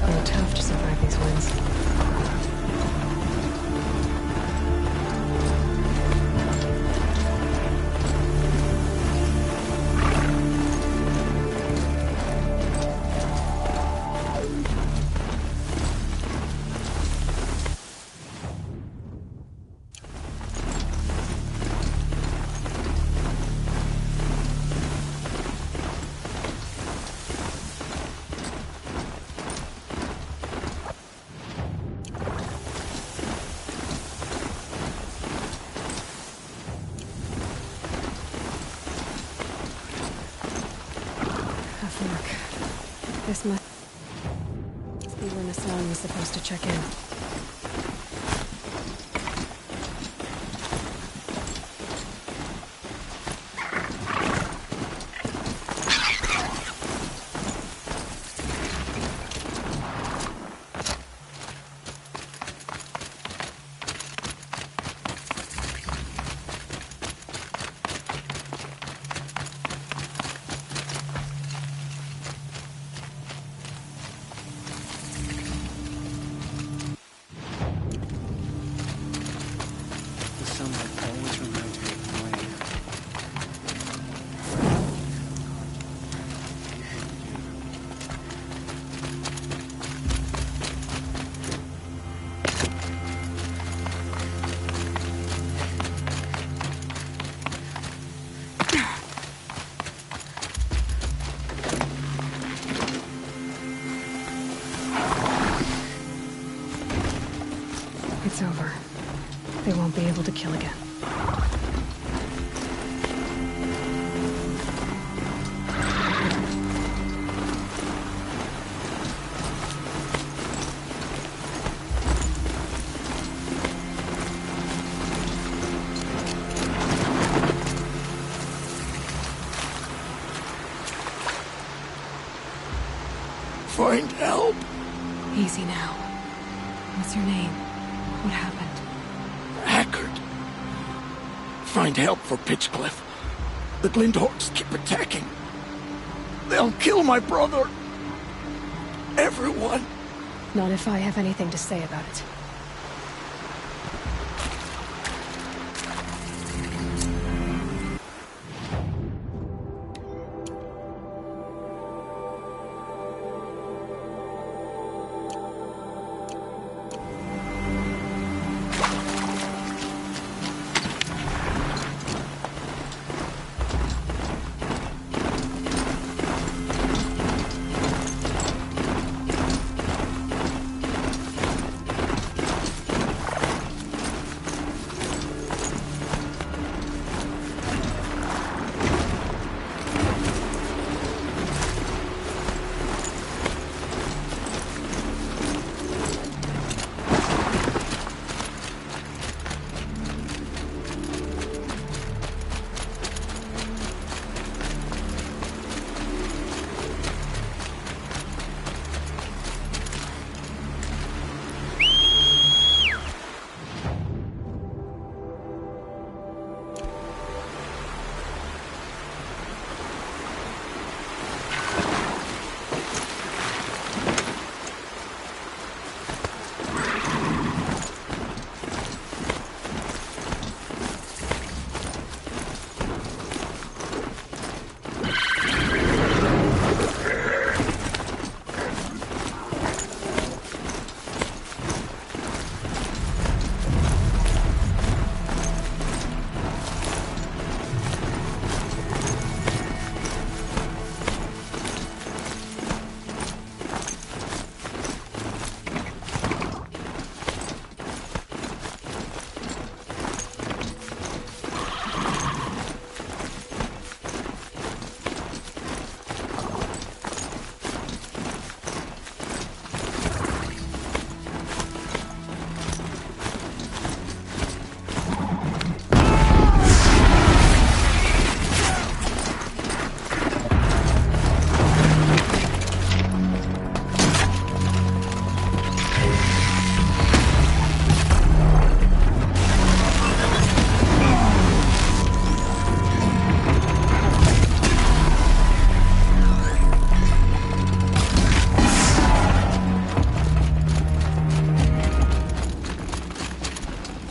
must grow tough to survive these winds. This must be when Hassan was supposed to check in. It's over. They won't be able to kill again. Find help. Easy now. What's your name? What happened? Hackard. Find help for Pitchcliff. The Glindhorns keep attacking. They'll kill my brother. Everyone. Not if I have anything to say about it.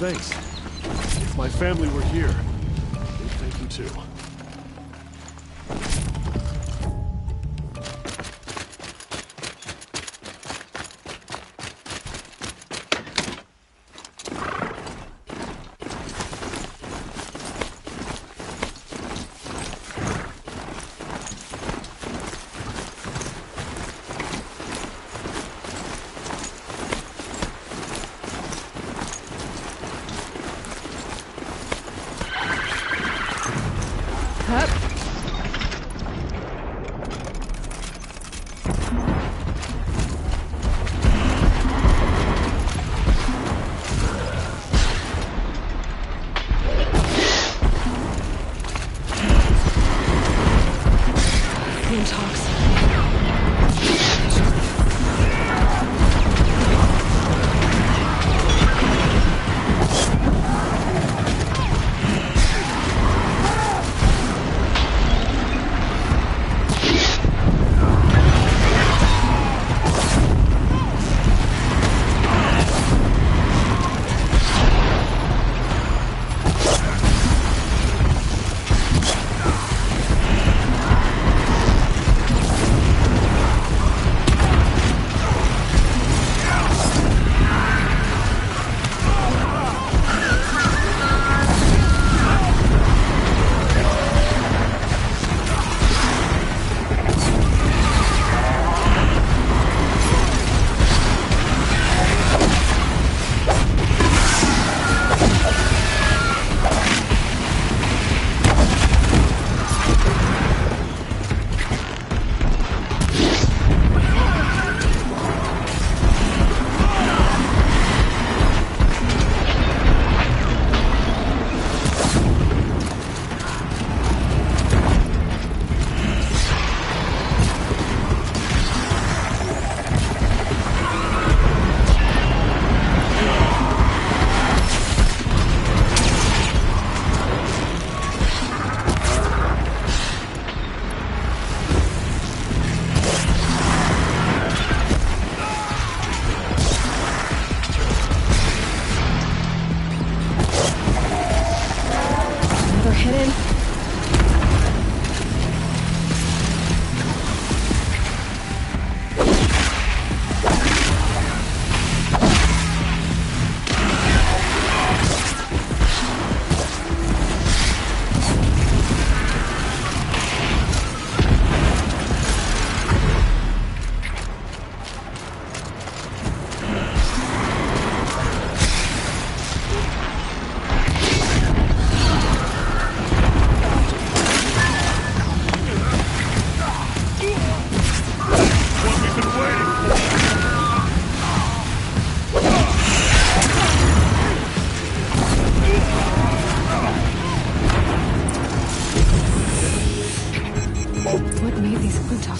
Thanks. If my family were here, they'd thank you too.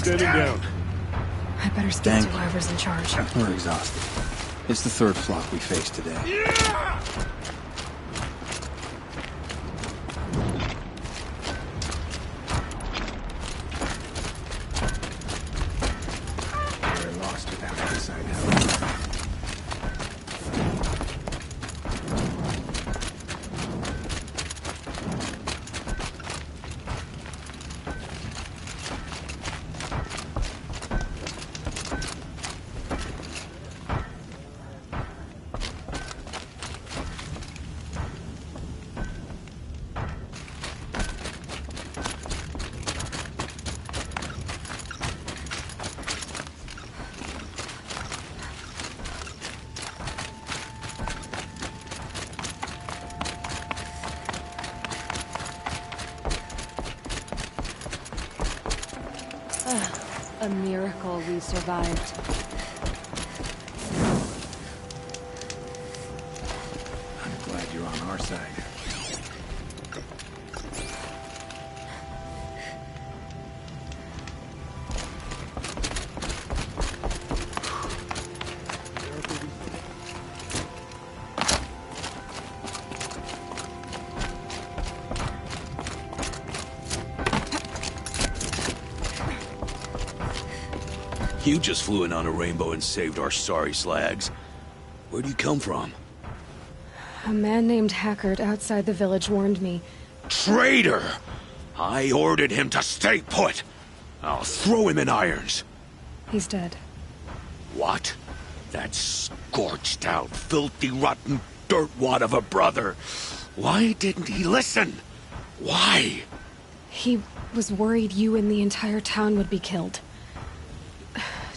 Standing down. I better speak to whoever's in charge. We're exhausted. It's the third flock we faced today. Yeah! We're lost without outside help. A miracle we survived. I'm glad you're on our side. You just flew in on a rainbow and saved our sorry slags. Where do you come from? A man named Hackard outside the village warned me. Traitor! I ordered him to stay put. I'll throw him in irons. He's dead. What? That scorched out, filthy, rotten dirtwad of a brother. Why didn't he listen? Why? He was worried you and the entire town would be killed.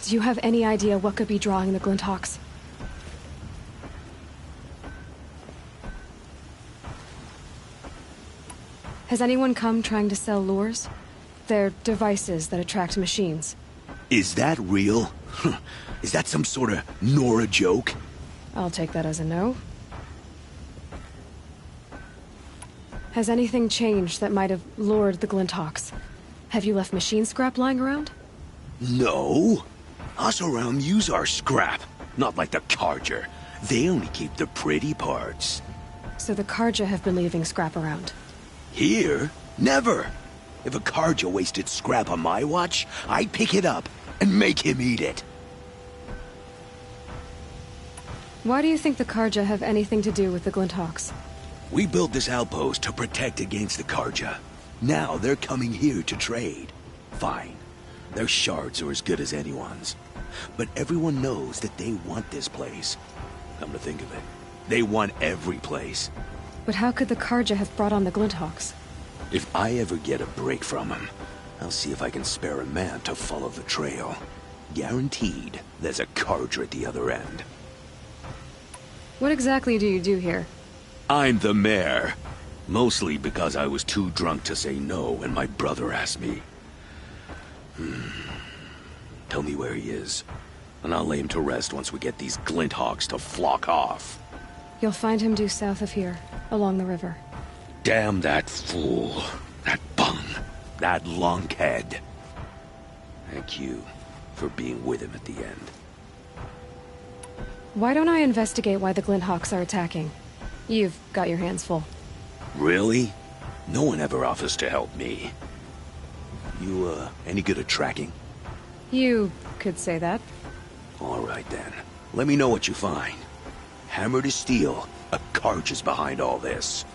Do you have any idea what could be drawing the Glinthawks? Has anyone come trying to sell lures? They're devices that attract machines. Is that real? Is that some sort of Nora joke? I'll take that as a no. Has anything changed that might have lured the Glinthawks? Have you left machine scrap lying around? No. Us around use our scrap. Not like the Carja. They only keep the pretty parts. So the Carja have been leaving scrap around? Here? Never. If a Carja wasted scrap on my watch, I'd pick it up and make him eat it. Why do you think the Carja have anything to do with the Glinthawks? We built this outpost to protect against the Carja. Now they're coming here to trade. Fine. Their shards are as good as anyone's. But everyone knows that they want this place. Come to think of it, they want every place. But how could the Carja have brought on the Glinthawks? If I ever get a break from them, I'll see if I can spare a man to follow the trail. Guaranteed, there's a Carja at the other end. What exactly do you do here? I'm the mayor. Mostly because I was too drunk to say no when my brother asked me. Tell me where he is, and I'll lay him to rest once we get these Glinthawks to flock off. You'll find him due south of here, along the river. Damn that fool. That bum. That lunkhead. Thank you for being with him at the end. Why don't I investigate why the Glinthawks are attacking? You've got your hands full. Really? No one ever offers to help me. You, any good at tracking? You could say that. All right, then. Let me know what you find. Hammer to steel, a Carja is behind all this.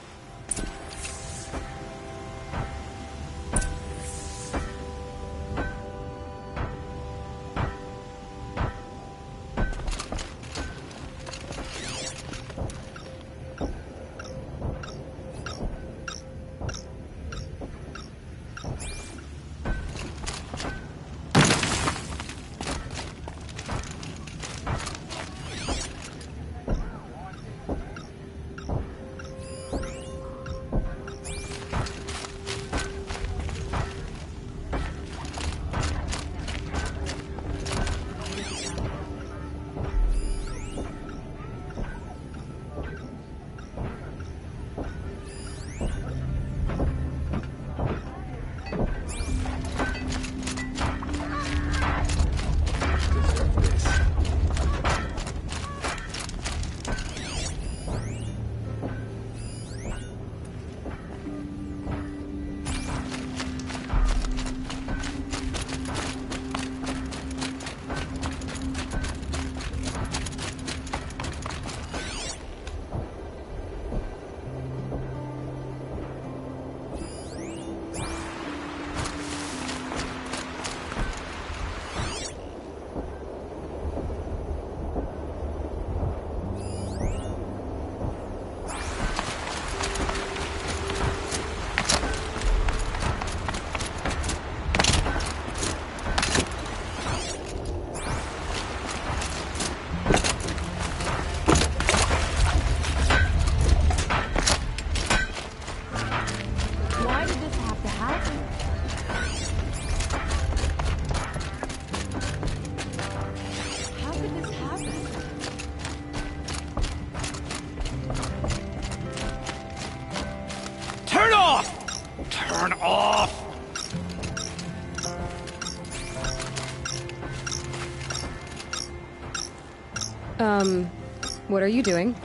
What are you doing?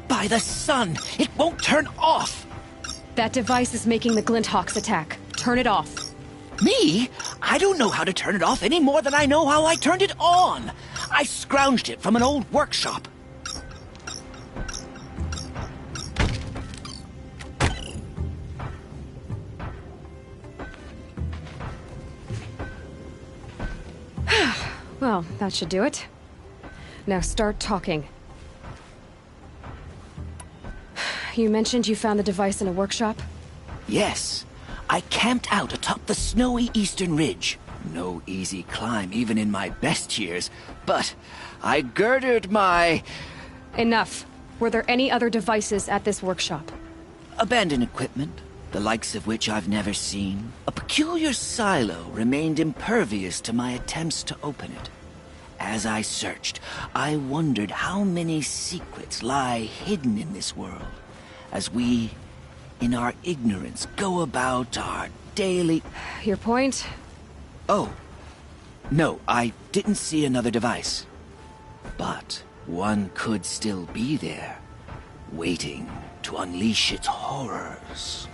By the sun! It won't turn off! That device is making the Glinthawks attack. Turn it off. Me? I don't know how to turn it off any more than I know how I turned it on. I scrounged it from an old workshop. Well, that should do it. Now start talking. You mentioned you found the device in a workshop? Yes. I camped out atop the snowy eastern ridge. No easy climb, even in my best years. But I girded my... Enough. Were there any other devices at this workshop? Abandoned equipment, the likes of which I've never seen. A peculiar silo remained impervious to my attempts to open it. As I searched, I wondered how many secrets lie hidden in this world, as we, in our ignorance, go about our daily... Your point? Oh. No, I didn't see another device. But one could still be there, waiting to unleash its horrors.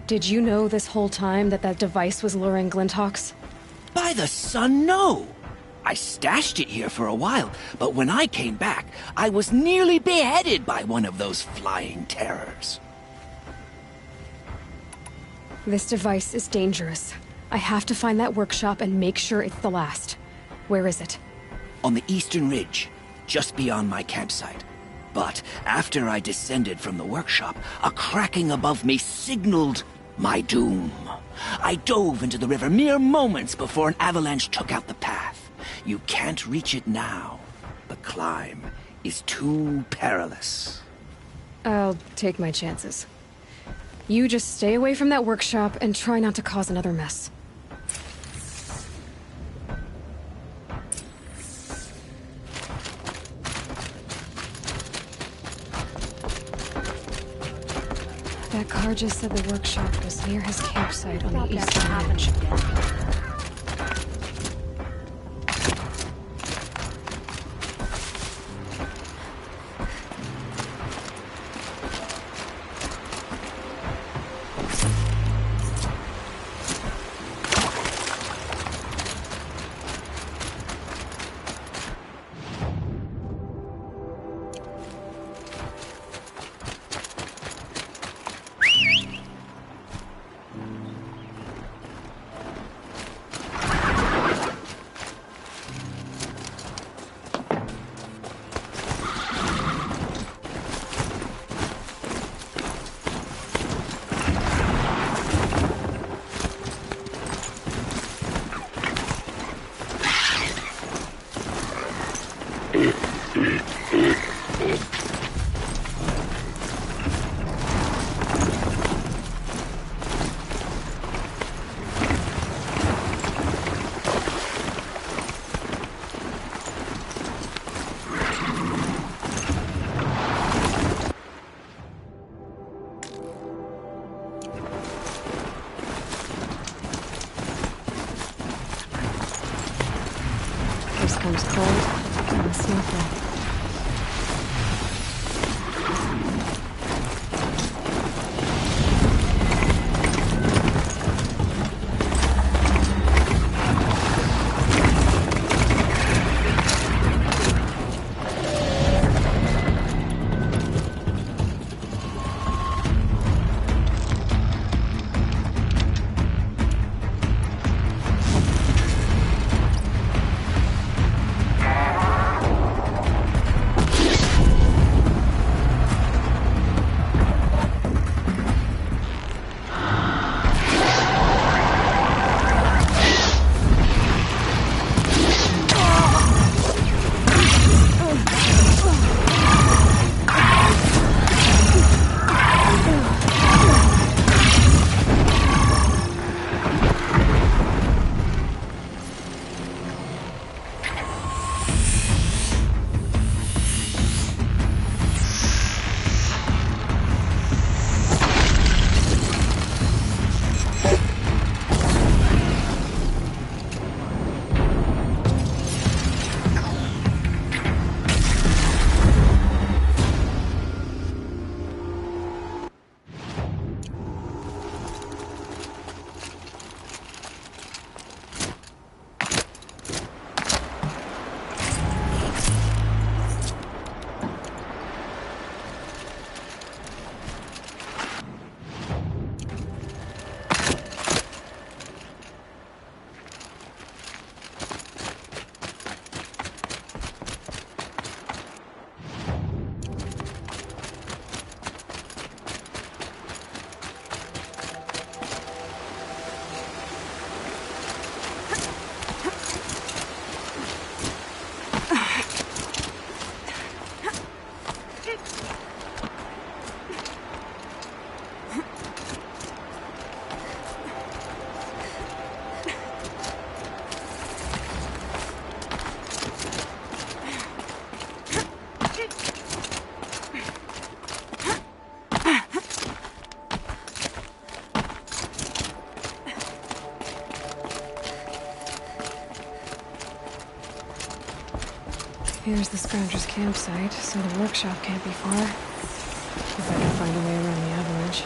Did you know this whole time that device was luring Glinthawks? By the sun, no! I stashed it here for a while, but when I came back, I was nearly beheaded by one of those flying terrors. This device is dangerous. I have to find that workshop and make sure it's the last. Where is it? On the eastern ridge, just beyond my campsite. But after I descended from the workshop, a cracking above me signaled my doom. I dove into the river mere moments before an avalanche took out the path. You can't reach it now. The climb is too perilous. I'll take my chances. You just stay away from that workshop and try not to cause another mess. That car just said the workshop was near his campsite on the eastern ridge. Comes cold and snowfall. Here's the Scrounger's campsite, so the workshop can't be far. If I can find a way around the avalanche.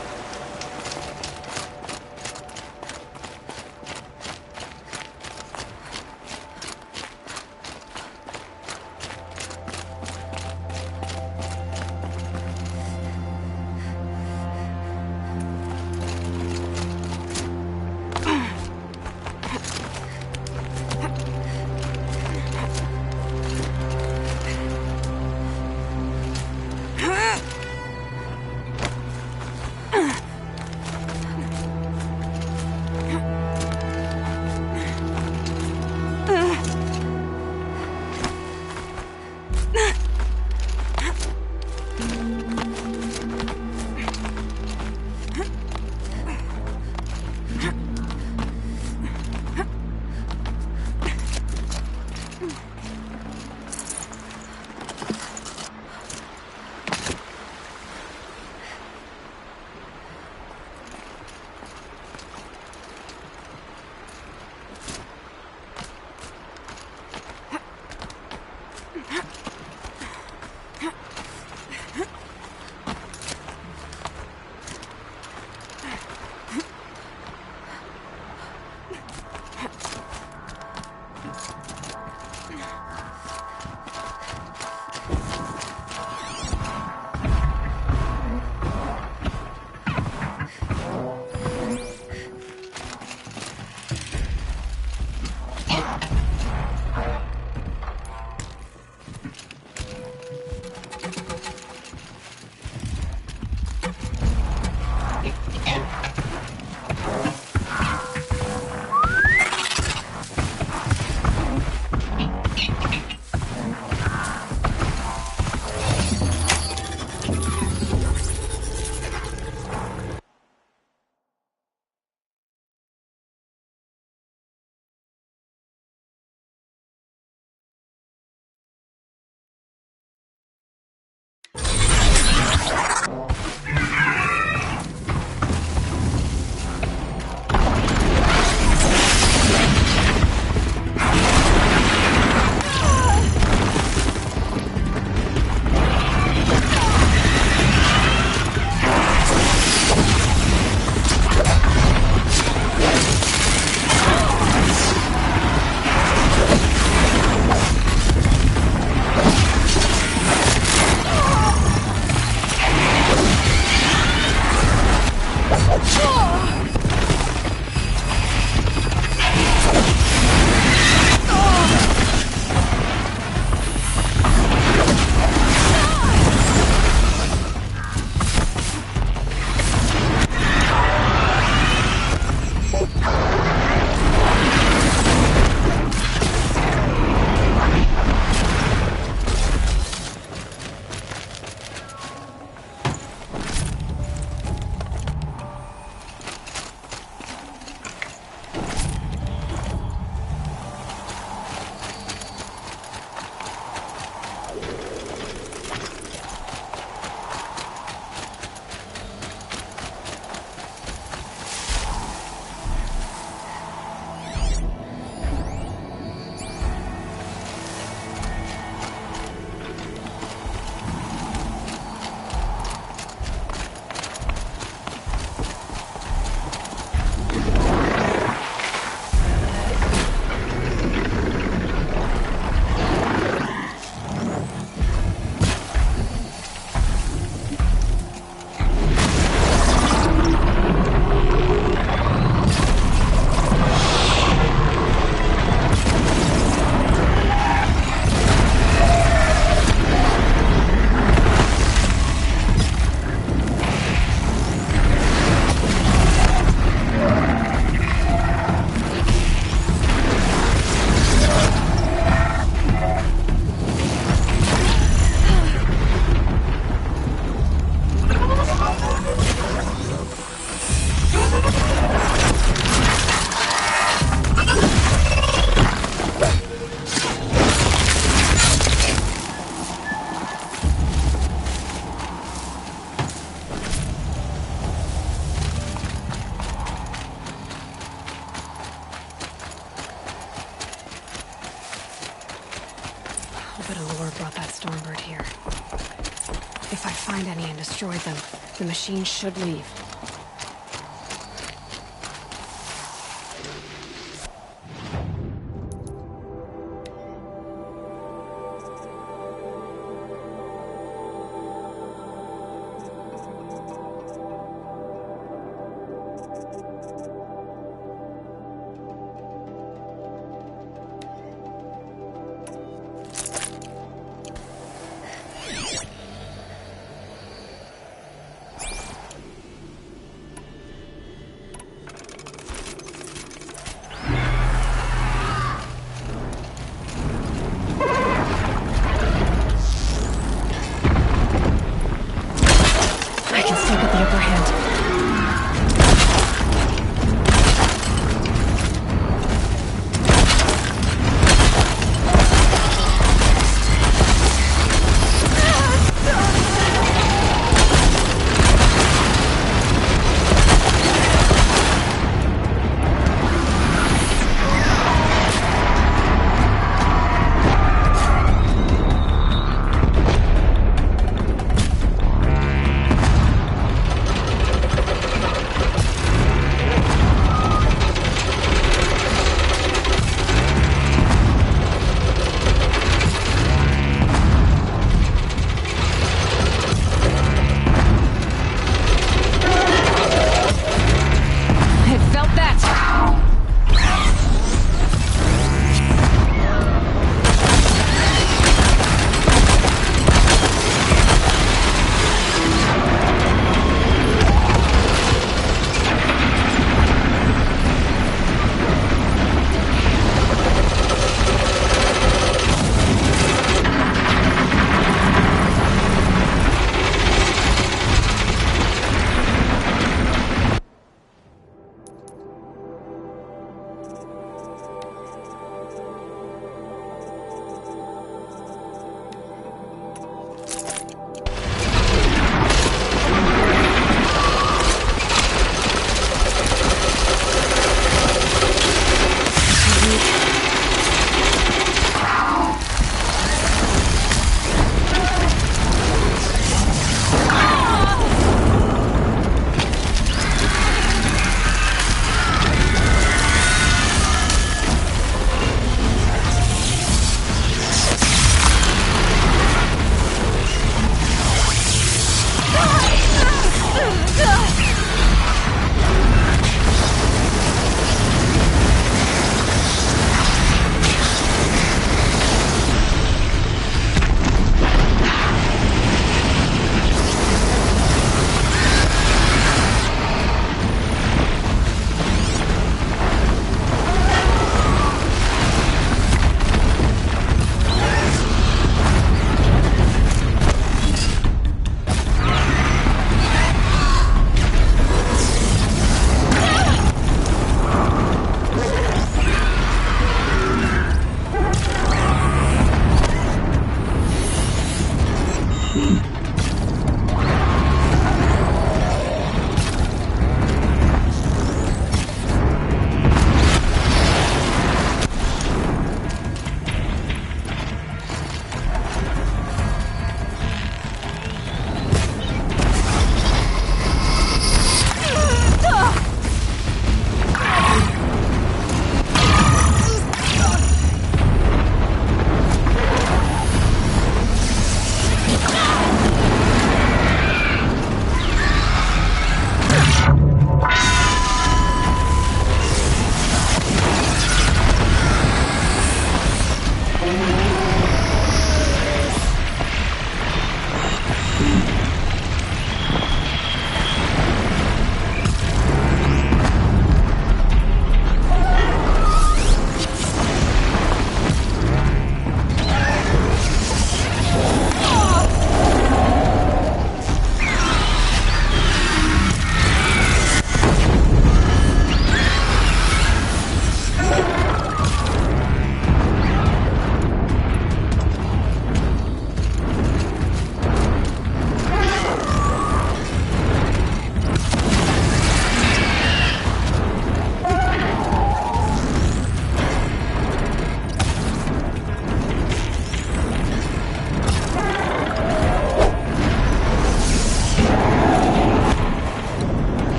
A bit of lore brought that Stormbird here. If I find any and destroy them, the machine should leave.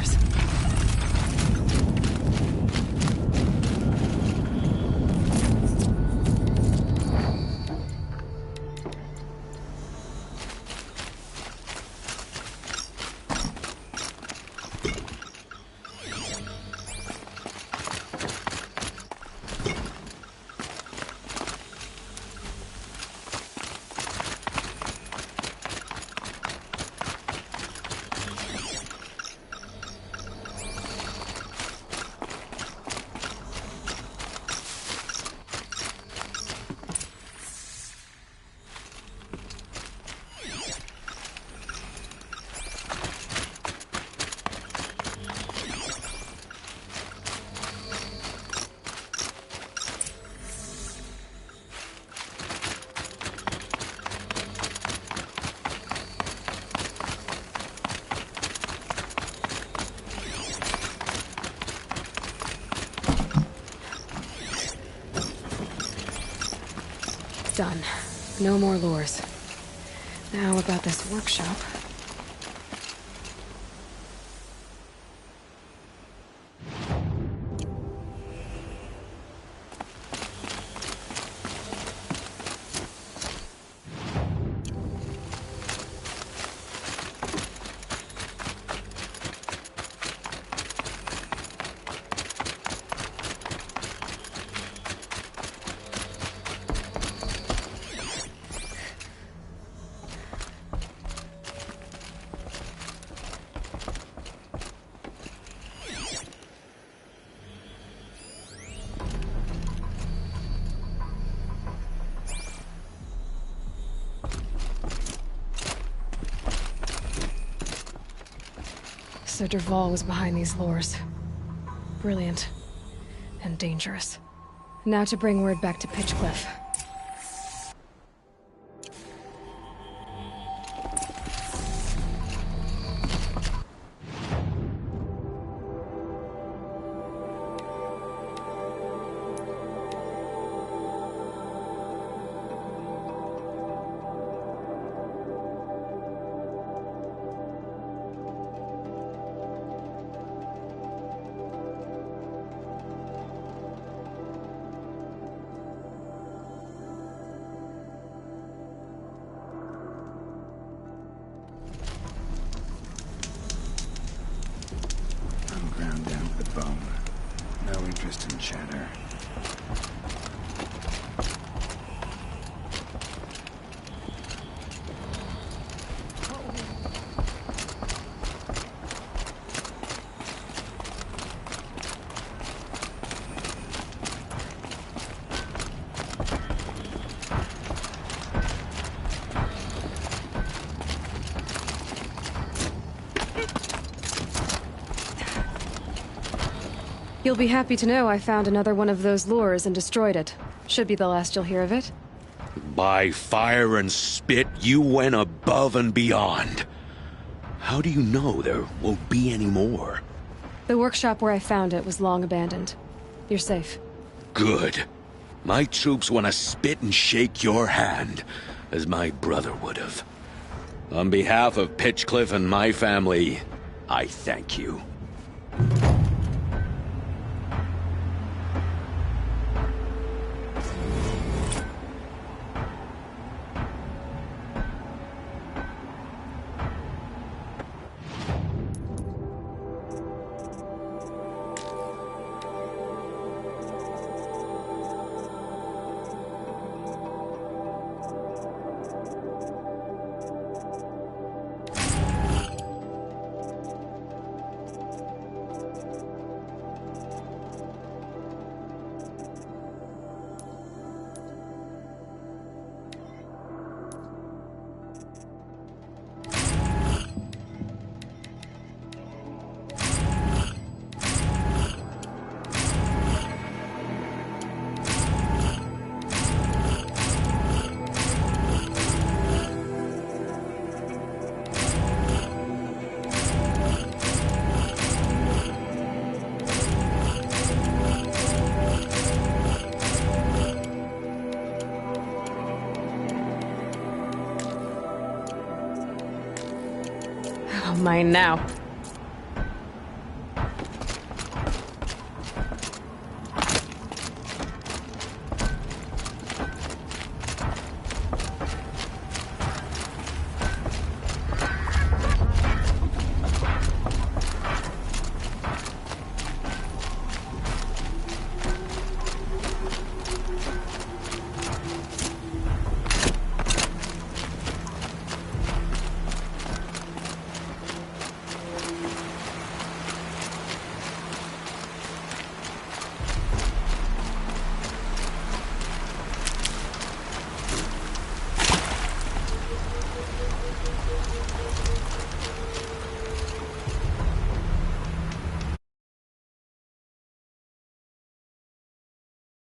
lures. Done. No more lures. Now about this workshop. So Dervahl was behind these lures. Brilliant. And dangerous. Now to bring word back to Pitchcliff. chatter. You'll be happy to know I found another one of those lures and destroyed it. Should be the last you'll hear of it. By fire and spit, you went above and beyond. How do you know there won't be any more? The workshop where I found it was long abandoned. You're safe. Good. My troops want to spit and shake your hand, as my brother would have. On behalf of Pitchcliff and my family, I thank you. Mine now.